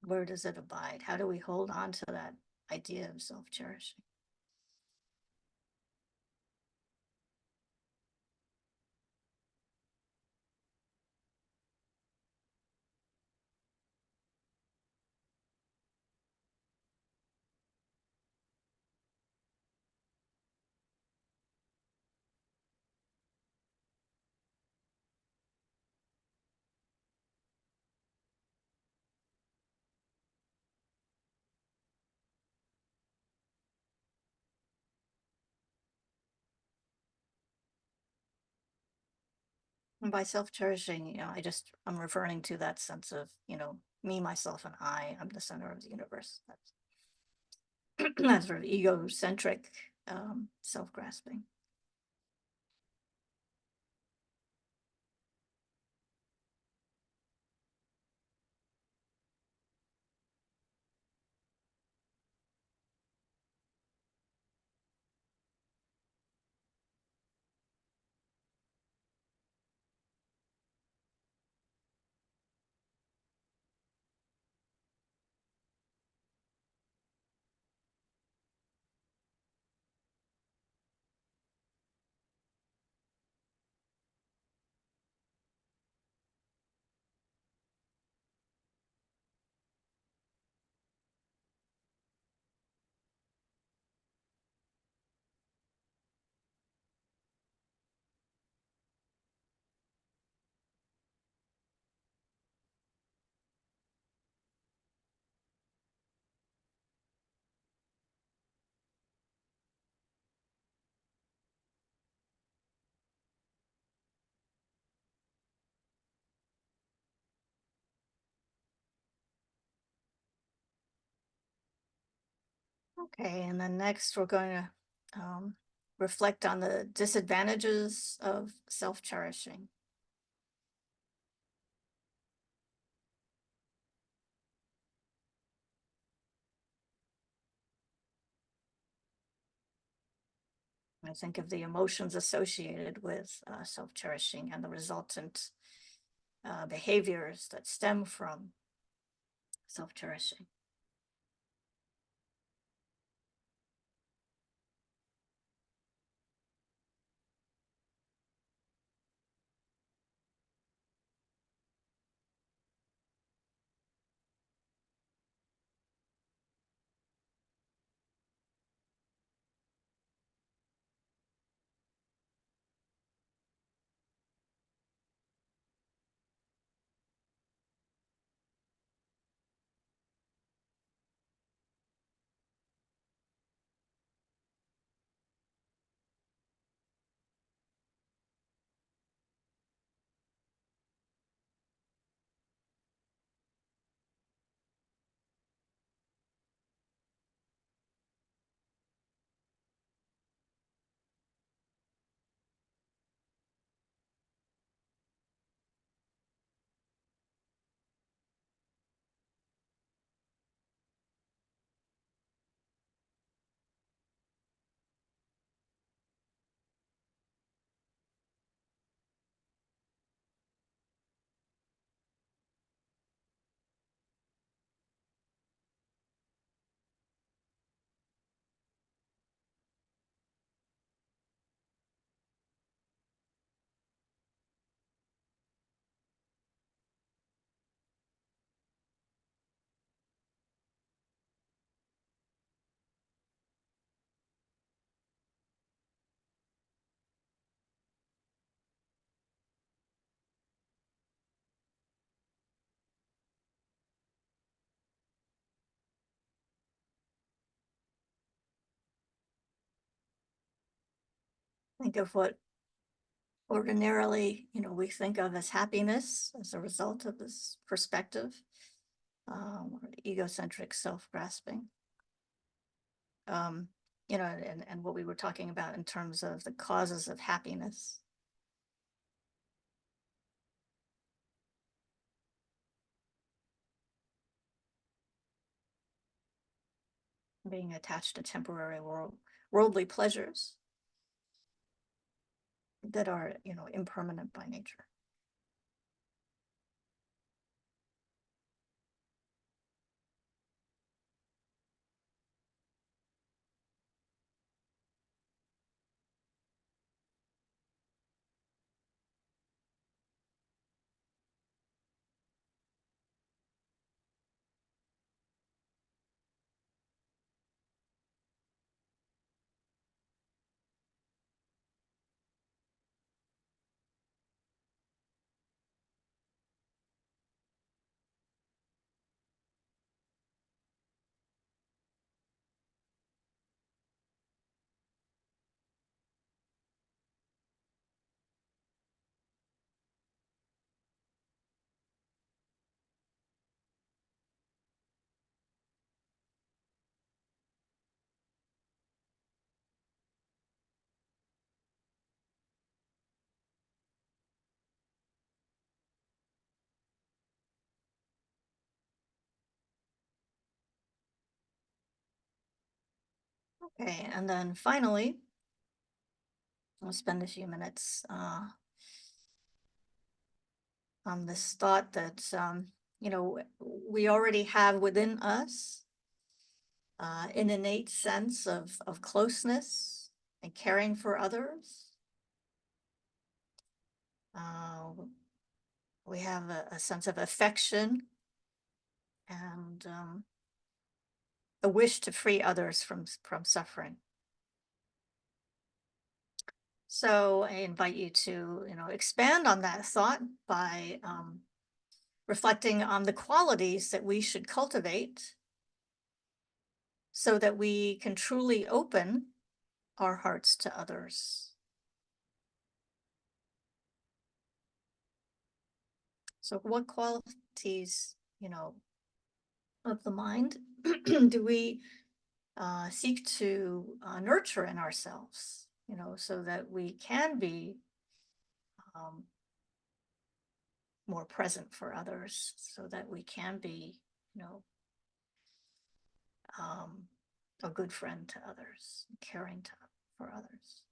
Where does it abide? How do we hold on to that idea of self-cherishing? And by self-cherishing, I'm referring to that sense of, me, myself, and I'm the center of the universe. That's that sort of egocentric self-grasping. Okay, and then next we're going to reflect on the disadvantages of self-cherishing. I think of the emotions associated with self-cherishing and the resultant behaviors that stem from self-cherishing. Think of what ordinarily, we think of as happiness as a result of this perspective, or egocentric self-grasping. And what we were talking about in terms of the causes of happiness. being attached to temporary worldly pleasures that are, impermanent by nature. Okay, and then finally, I'll spend a few minutes on this thought that, we already have within us an innate sense of closeness and caring for others. We have a sense of affection and a wish to free others from suffering. So I invite you to, expand on that thought by reflecting on the qualities that we should cultivate so that we can truly open our hearts to others. So what qualities, of the mind do we seek to nurture in ourselves, so that we can be more present for others, so that we can be, a good friend to others, caring for others.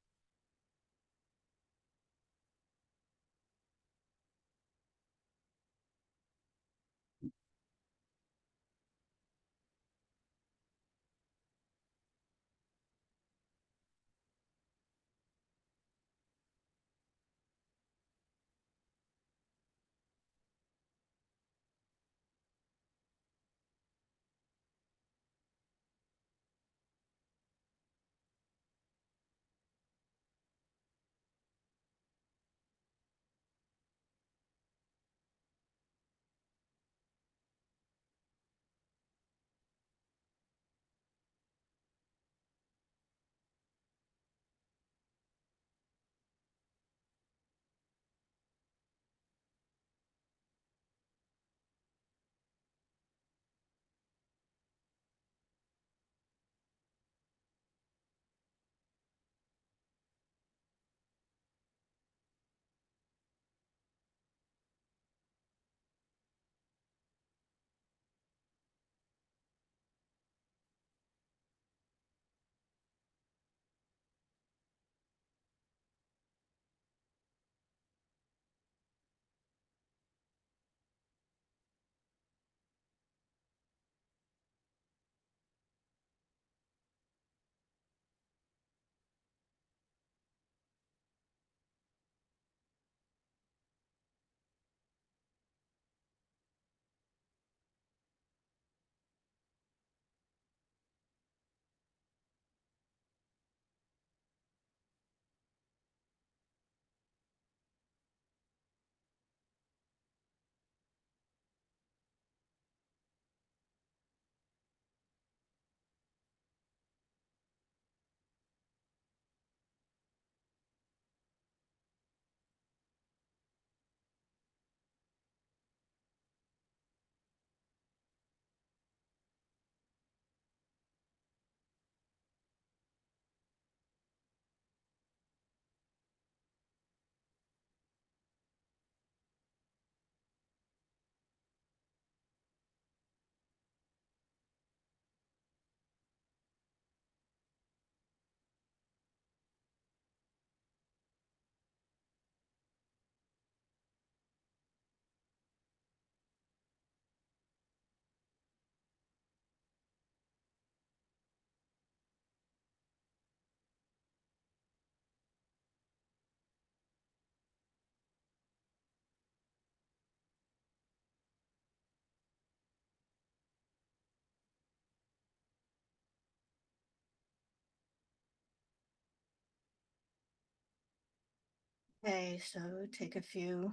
Okay, so take a few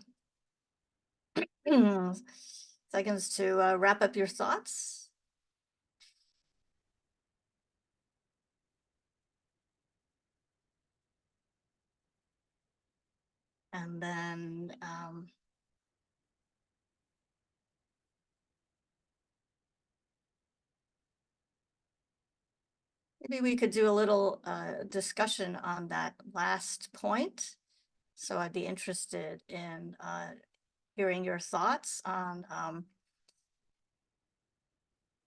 seconds to wrap up your thoughts. And then maybe we could do a little discussion on that last point. So I'd be interested in hearing your thoughts on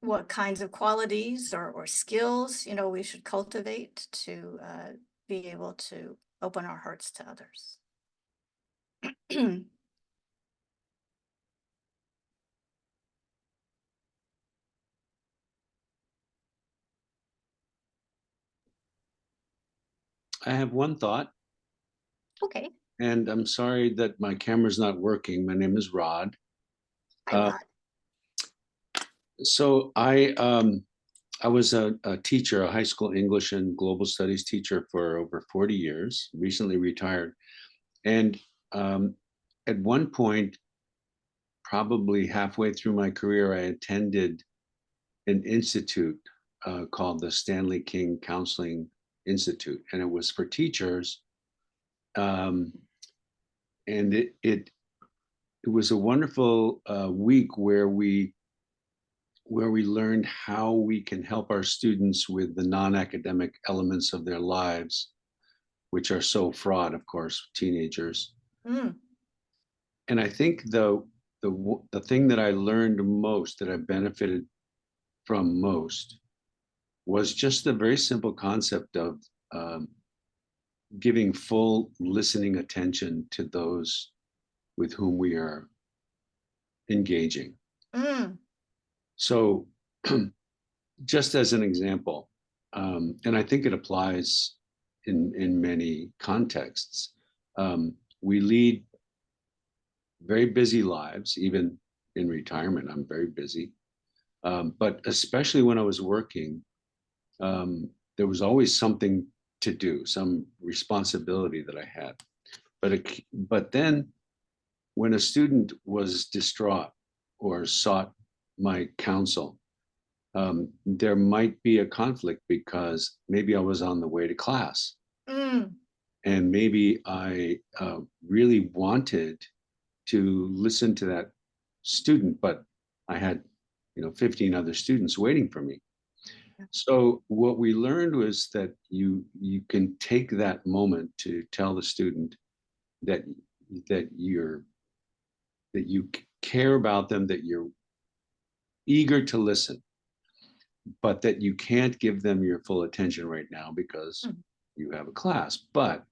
what kinds of qualities or skills, we should cultivate to be able to open our hearts to others. I have one thought, Okay. and I'm sorry that my camera's not working. My name is Rod. Hi, Rod. So I was a teacher, a high school English and global studies teacher for over 40 years, recently retired. And at one point, probably halfway through my career, I attended an institute called the Stanley King Counseling Institute, and it was for teachers. Um, and it was a wonderful week where we learned how we can help our students with the non-academic elements of their lives, which are so fraught, of course, teenagers. Mm. And I think the thing that I learned most, that I benefited from most, was just the very simple concept of giving full listening attention to those with whom we are engaging. Mm. So just as an example, and I think it applies in many contexts, we lead very busy lives. Even in retirement, I'm very busy. But especially when I was working, there was always something to do, some responsibility that I had. But then when a student was distraught or sought my counsel, there might be a conflict because maybe I was on the way to class, Mm. and maybe I really wanted to listen to that student, but I had 15 other students waiting for me. So what we learned was that you can take that moment to tell the student that that you're that you care about them, that you're eager to listen, but that you can't give them your full attention right now because you have a class. But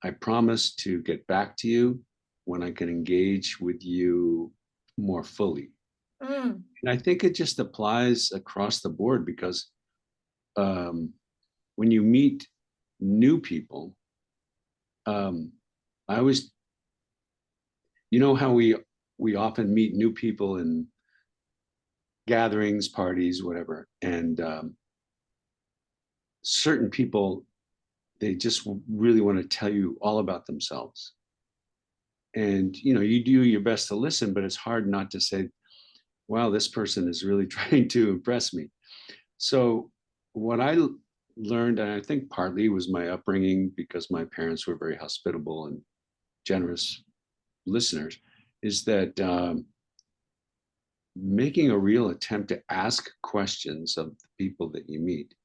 I promise to get back to you when I can engage with you more fully. Mm. And I think it just applies across the board because when you meet new people, I always, how we often meet new people in gatherings, parties, whatever, and certain people, they just really want to tell you all about themselves. And you do your best to listen, but it's hard not to say, wow, this person is really trying to impress me. So what I learned, and I think partly was my upbringing because my parents were very hospitable and generous listeners, is that making a real attempt to ask questions of the people that you meet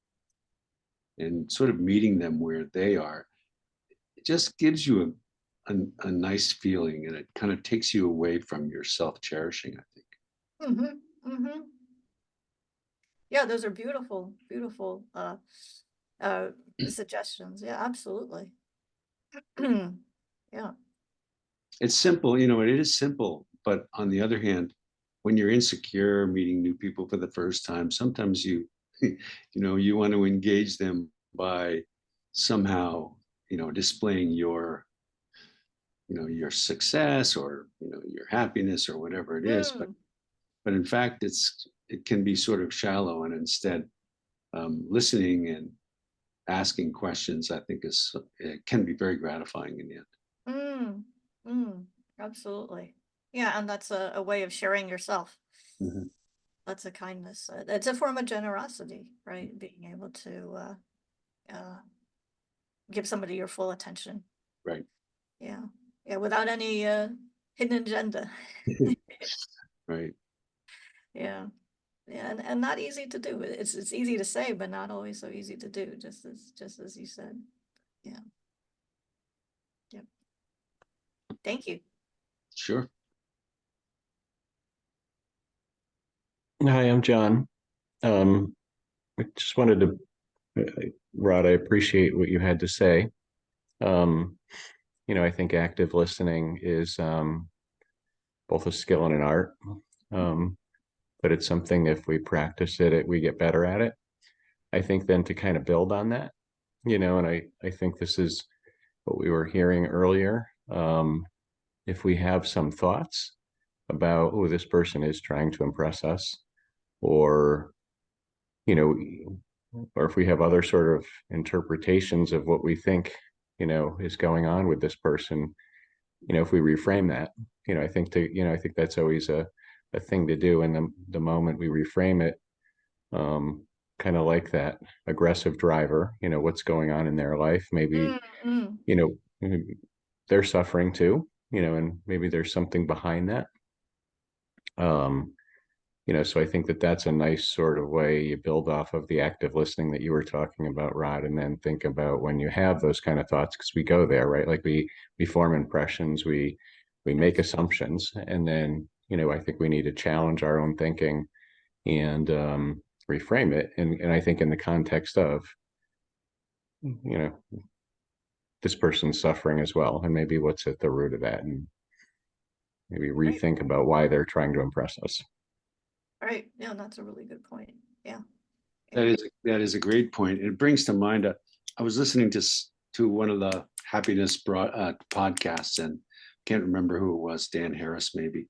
and sort of meeting them where they are, it just gives you a nice feeling, and it kind of takes you away from your self-cherishing, I think. Mm-hmm. Mm-hmm. Yeah, those are beautiful, beautiful suggestions. Yeah, absolutely. Yeah. It's simple, it is simple, but on the other hand, when you're insecure meeting new people for the first time, sometimes you you want to engage them by somehow displaying your your success or your happiness or whatever it is, Mm. but in fact it can be sort of shallow, and instead listening and asking questions, I think, it can be very gratifying in the end. Mm, absolutely. Yeah, and that's a way of sharing yourself. Mhm. That's a kindness. It's a form of generosity, right? Being able to give somebody your full attention. Right. Yeah. Yeah, without any hidden agenda. Right. Yeah. Yeah, and not easy to do. It's easy to say, but not always so easy to do, just as you said. Yeah. Yep. Thank you. Sure. Hi, I'm John. I just wanted to, Rod, I appreciate what you had to say. Um, I think active listening is both a skill and an art. Um, but it's something if we practice it, we get better at it. I think then to kind of build on that, and I think this is what we were hearing earlier. If we have some thoughts about, oh, this person is trying to impress us, or you know, or if we have other sort of interpretations of what we think, is going on with this person, if we reframe that, I think that's always a thing to do. And the moment we reframe it, kind of like that aggressive driver, what's going on in their life, maybe, Mm. you know, they're suffering too, and maybe there's something behind that. Um, so I think that that's a nice sort of way you build off of the active listening that you were talking about, Rod, and then think about when you have those kind of thoughts, because we go there, right? Like we form impressions, we make assumptions, and then, I think we need to challenge our own thinking and reframe it. And I think in the context of, this person's suffering as well, and maybe what's at the root of that, and maybe Right. rethink about why they're trying to impress us. Right. Yeah, that's a really good point. Yeah. That is a great point. It brings to mind, I was listening to one of the happiness podcasts, and can't remember who it was, Dan Harris maybe,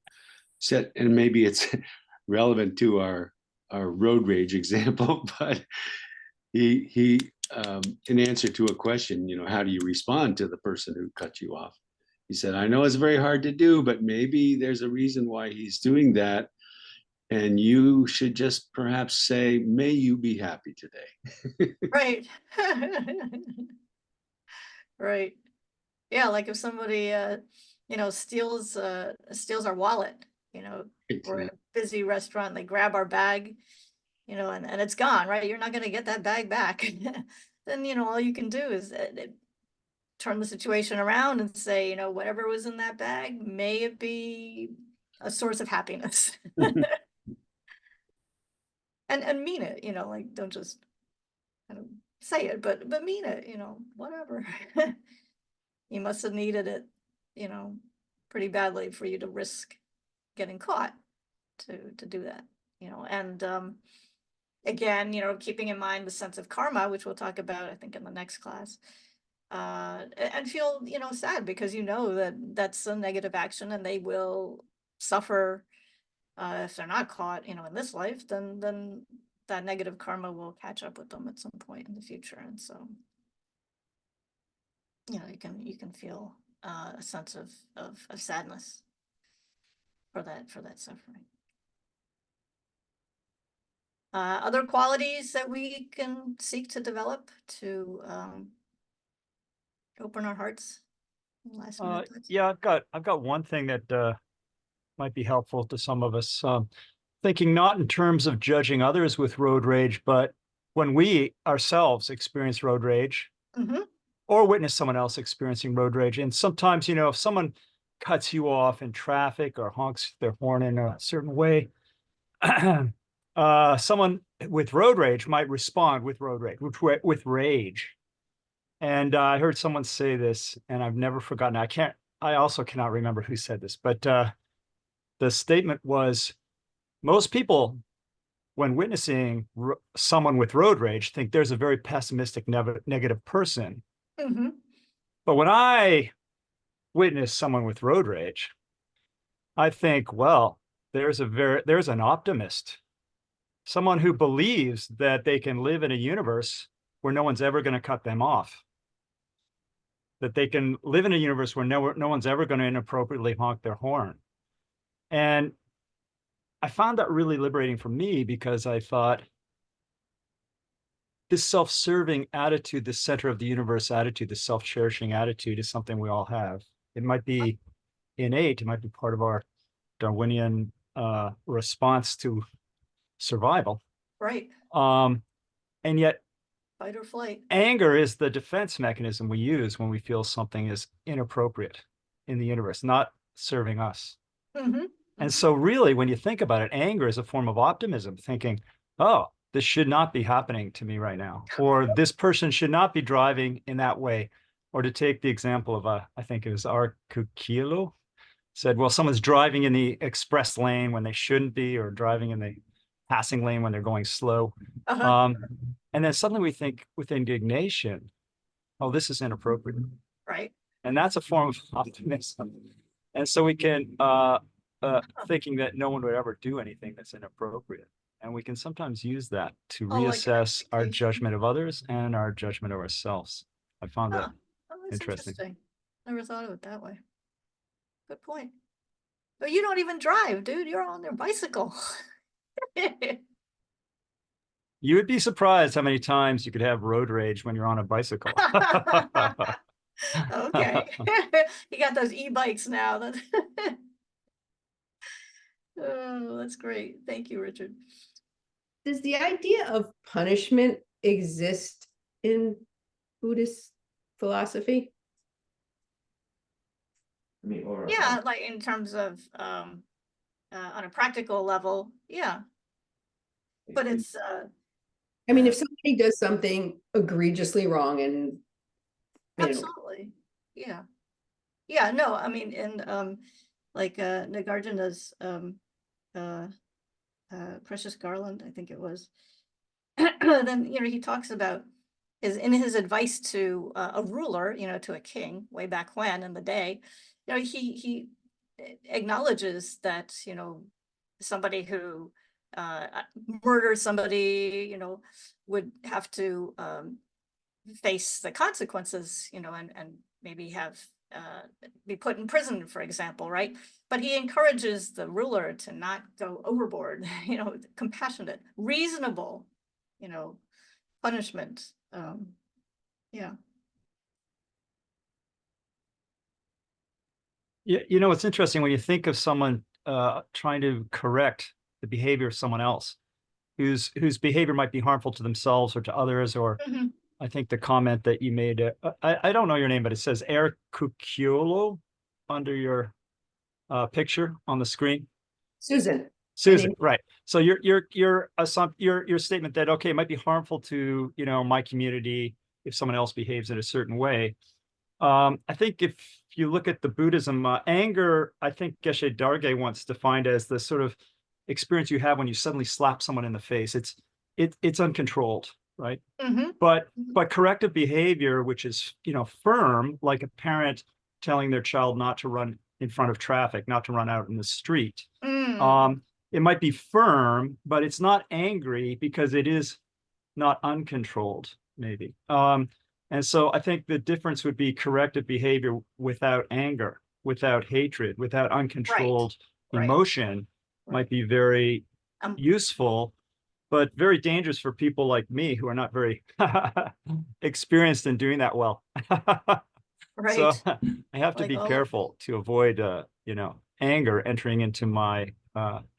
said, and maybe it's relevant to our road rage example, but he in answer to a question, how do you respond to the person who cut you off? He said, I know it's very hard to do, but maybe there's a reason why he's doing that. And you should just perhaps say, may you be happy today. Right. Right. Yeah, like if somebody steals our wallet, we're in a busy restaurant, they grab our bag, and it's gone, right? You're not going to get that bag back. Then, all you can do is turn the situation around and say, whatever was in that bag, may it be a source of happiness. And mean it, like don't just kind of say it, but mean it, whatever. You must have needed it, pretty badly for you to risk getting caught to do that, and again, keeping in mind the sense of karma, which we'll talk about, I think, in the next class, and feel, sad because that that's a negative action and they will suffer if they're not caught, in this life, then that negative karma will catch up with them at some point in the future. And so, you can feel a sense of sadness for that suffering. Other qualities that we can seek to develop to open our hearts. Last minute thoughts. Yeah, I've got one thing that might be helpful to some of us. Thinking not in terms of judging others with road rage, but when we ourselves experience road rage, Mm-hmm. or witness someone else experiencing road rage. And sometimes, if someone cuts you off in traffic or honks their horn in a certain way, someone with road rage might respond with road rage, with rage. And I heard someone say this, and I've never forgotten. I also cannot remember who said this, but the statement was, most people, when witnessing someone with road rage, think there's a very pessimistic, negative person. Mm-hmm. But when I witness someone with road rage, I think, well, there's an optimist, someone who believes that they can live in a universe where no one's ever going to cut them off. that they can live in a universe where no one's ever going to inappropriately honk their horn. And I found that really liberating for me, because I thought this self-serving attitude, this center of the universe attitude, this self-cherishing attitude is something we all have. It might be innate, it might be part of our Darwinian response to survival. Right. And yet Fight or flight. anger is the defense mechanism we use when we feel something is inappropriate in the universe, not serving us. Mm-hmm. And so really, when you think about it, anger is a form of optimism, thinking, oh, this should not be happening to me right now, or this person should not be driving in that way. Or to take the example of, I think it was Arcuquilo, said, well, someone's driving in the express lane when they shouldn't be, or driving in the passing lane when they're going slow. Uh-huh. And then suddenly we think with indignation, oh, this is inappropriate. Right. And that's a form of optimism. And so we can, thinking that no one would ever do anything that's inappropriate. And we can sometimes use that to Oh, like reassess our expectation. judgment of others and our judgment of ourselves. I found that Oh, that's interesting. interesting. Never thought of it that way. Good point. But you don't even drive, dude. You're on their bicycle. You would be surprised how many times you could have road rage when you're on a bicycle. Okay. You got those e-bikes now. Oh, that's great. Thank you, Richard. Does the idea of punishment exist in Buddhist philosophy? I mean, or Yeah, like in terms of on a practical level, yeah. But it's I mean, if somebody does something egregiously wrong and absolutely, yeah. Yeah, no, I mean, in like Nagarjuna's Precious Garland, I think it was. Then, you know, he talks about in his advice to a ruler, you know, to a king way back when in the day, you know, he acknowledges that, you know, somebody who murdered somebody, you know, would have to face the consequences, you know, and maybe have be put in prison, for example, right? But he encourages the ruler to not go overboard, you know, compassionate, reasonable, you know, punishment. Yeah. You know, it's interesting when you think of someone trying to correct the behavior of someone else whose behavior might be harmful to themselves or to others, or Mhm. I think the comment that you made, I don't know your name, but it says Air Cucchiolo under your picture on the screen. Susan. Susan, right. So your statement that, okay, it might be harmful to, you know, my community if someone else behaves in a certain way. I think if you look at the Buddhism, anger, I think Geshe Darge once defined as the sort of experience you have when you suddenly slap someone in the face. It's uncontrolled, right? Mhm. But corrective behavior, which is, you know, firm, like a parent telling their child not to run in front of traffic, not to run out in the street. Mm. It might be firm, but it's not angry because it is not uncontrolled, maybe. And so I think the difference would be corrective behavior without anger, without hatred, without uncontrolled Right. emotion might Right. be very Um, useful, but very dangerous for people like me who are not very experienced in doing that well. So Right. I have to Like be all of careful to avoid, you know, anger entering into my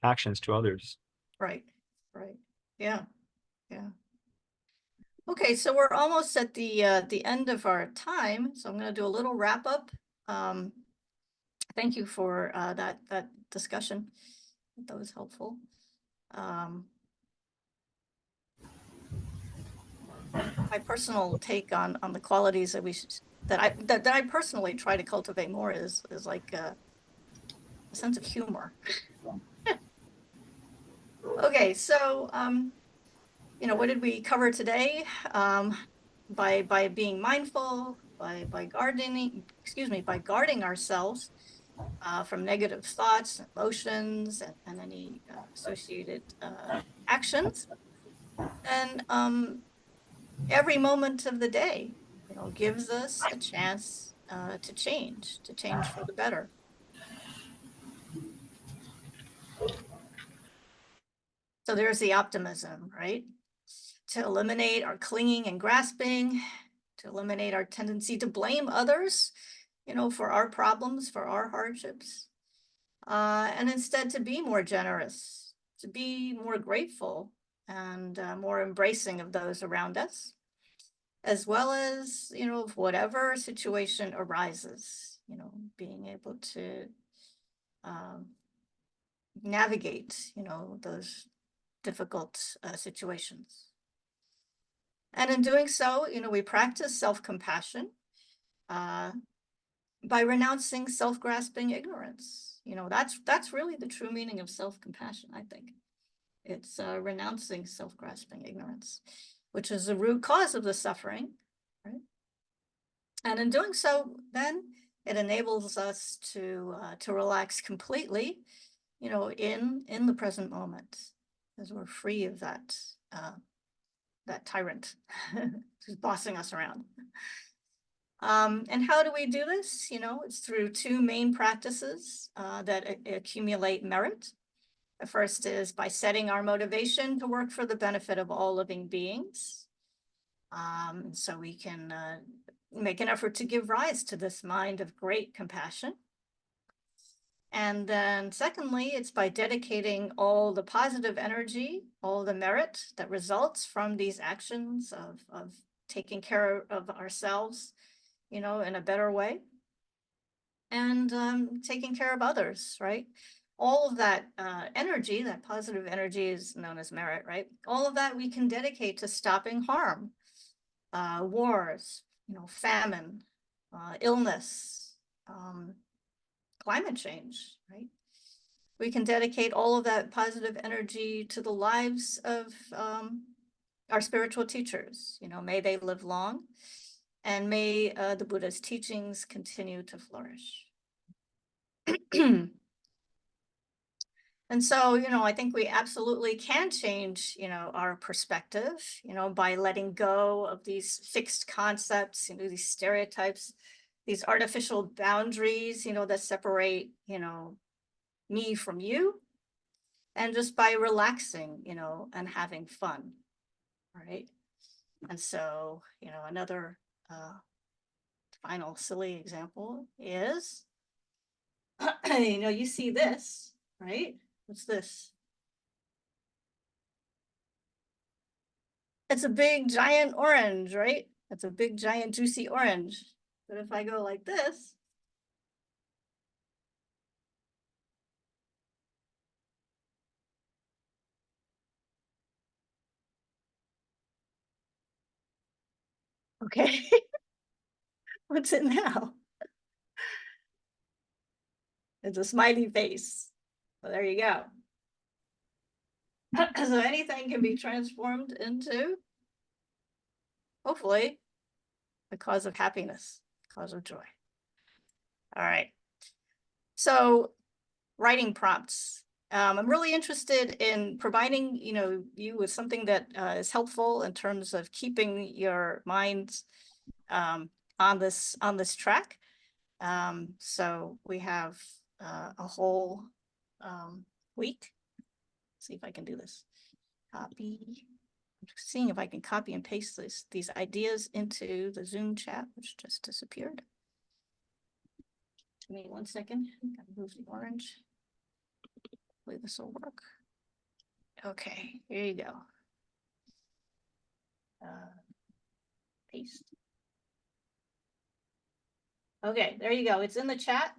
actions to others. Right. Right. Yeah. Yeah. Okay, so we're almost at the end of our time, so I'm going to do a little wrap up. Thank you for that discussion. That was helpful. My personal take on the qualities that that I personally try to cultivate more is like a sense of humor. Okay, so you know, what did we cover today? By being mindful, by gardening, excuse me, by guarding ourselves from negative thoughts, emotions, and any associated actions. And every moment of the day, you know, gives us a chance to change for the better. So there's the optimism, right? To eliminate our clinging and grasping, to eliminate our tendency to blame others, for our problems, for our hardships, and instead to be more generous, to be more grateful and more embracing of those around us, as well as, of whatever situation arises, being able to navigate, those difficult situations. And in doing so, we practice self-compassion by renouncing self-grasping ignorance. That's really the true meaning of self-compassion, I think. It's renouncing self-grasping ignorance, which is the root cause of the suffering, right? And in doing so, then it enables us to relax completely, in the present moment, as we're free of that tyrant who's bossing us around. And how do we do this? It's through two main practices that accumulate merit. The first is by setting our motivation to work for the benefit of all living beings. So we can make an effort to give rise to this mind of great compassion. And then secondly, it's by dedicating all the positive energy, all the merit that results from these actions of taking care of ourselves, in a better way, and taking care of others, right? All of that energy, that positive energy is known as merit, right? All of that we can dedicate to stopping harm, wars, famine, illness, climate change, right? We can dedicate all of that positive energy to the lives of our spiritual teachers. May they live long, and may the Buddha's teachings continue to flourish. And so, I think we absolutely can change, our perspective, by letting go of these fixed concepts, these stereotypes, these artificial boundaries, that separate, me from you, and just by relaxing, and having fun, right? And so, another final silly example is, you see this, right? What's this? It's a big giant orange, right? It's a big giant juicy orange. But if I go like this, okay, what's it now? It's a smiley face. Well, there you go. So anything can be transformed into, hopefully, a cause of happiness, cause of joy. All right. So writing prompts. I'm really interested in providing, you with something that is helpful in terms of keeping your minds on this track. So we have a whole week. Let's see if I can do this. Copy. I'm just seeing if I can copy and paste these ideas into the Zoom chat, which just disappeared. Give me 1 second. Gotta move the orange. Hopefully this will work. Okay, here you go. Paste. Okay, there you go. It's in the chat.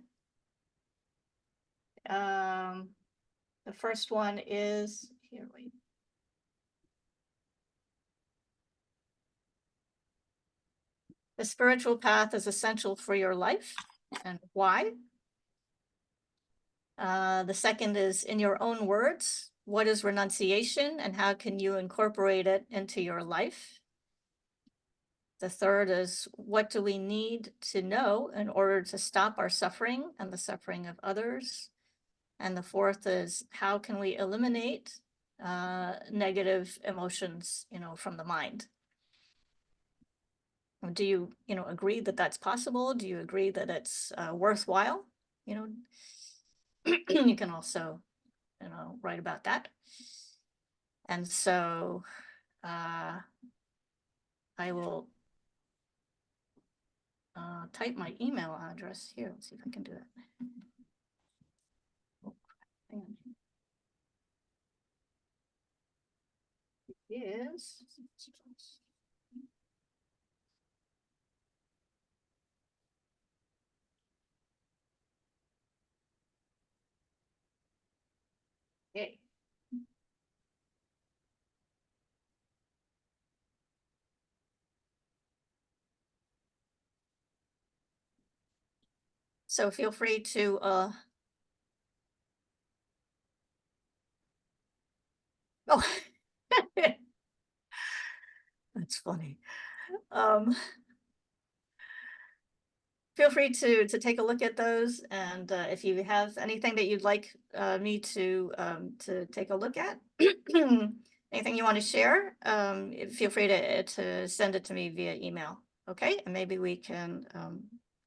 The first one is here. Wait. The spiritual path is essential for your life, and why? The second is, in your own words, what is renunciation and how can you incorporate it into your life? The third is, what do we need to know in order to stop our suffering and the suffering of others? And the fourth is, how can we eliminate negative emotions, from the mind? Do you, agree that that's possible? Do you agree that it's worthwhile? You can also, write about that. And so I will type my email address here. Let's see if I can do that. Oh, hang on. Yes. Okay. So feel free to oh, that's funny. Feel free to take a look at those, and if you have anything that you'd like me to take a look at, anything you want to share, feel free to send it to me via email. Okay, and maybe we can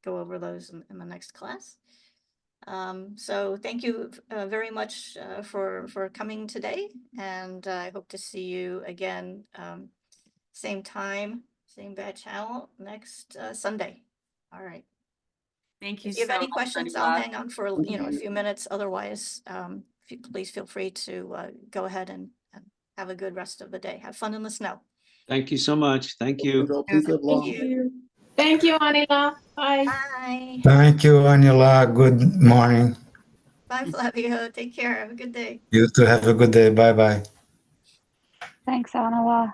go over those in the next class. So thank you very much for coming today, and I hope to see you again, same time, same bad channel next Sunday. All right. Thank you If you have so any much, questions, I'll Anila. hang on for, a few minutes. Otherwise, please feel free to go ahead and have a good rest of the day. Have fun in the snow. Thank you so much. Thank you. Please have Thank long. you. Thank you, Anila. Bye. Bye. Thank you, Anila. Good morning. Bye, Flavio. Take care. Have a good day. You too have a good day. Bye bye. Thanks, Anala.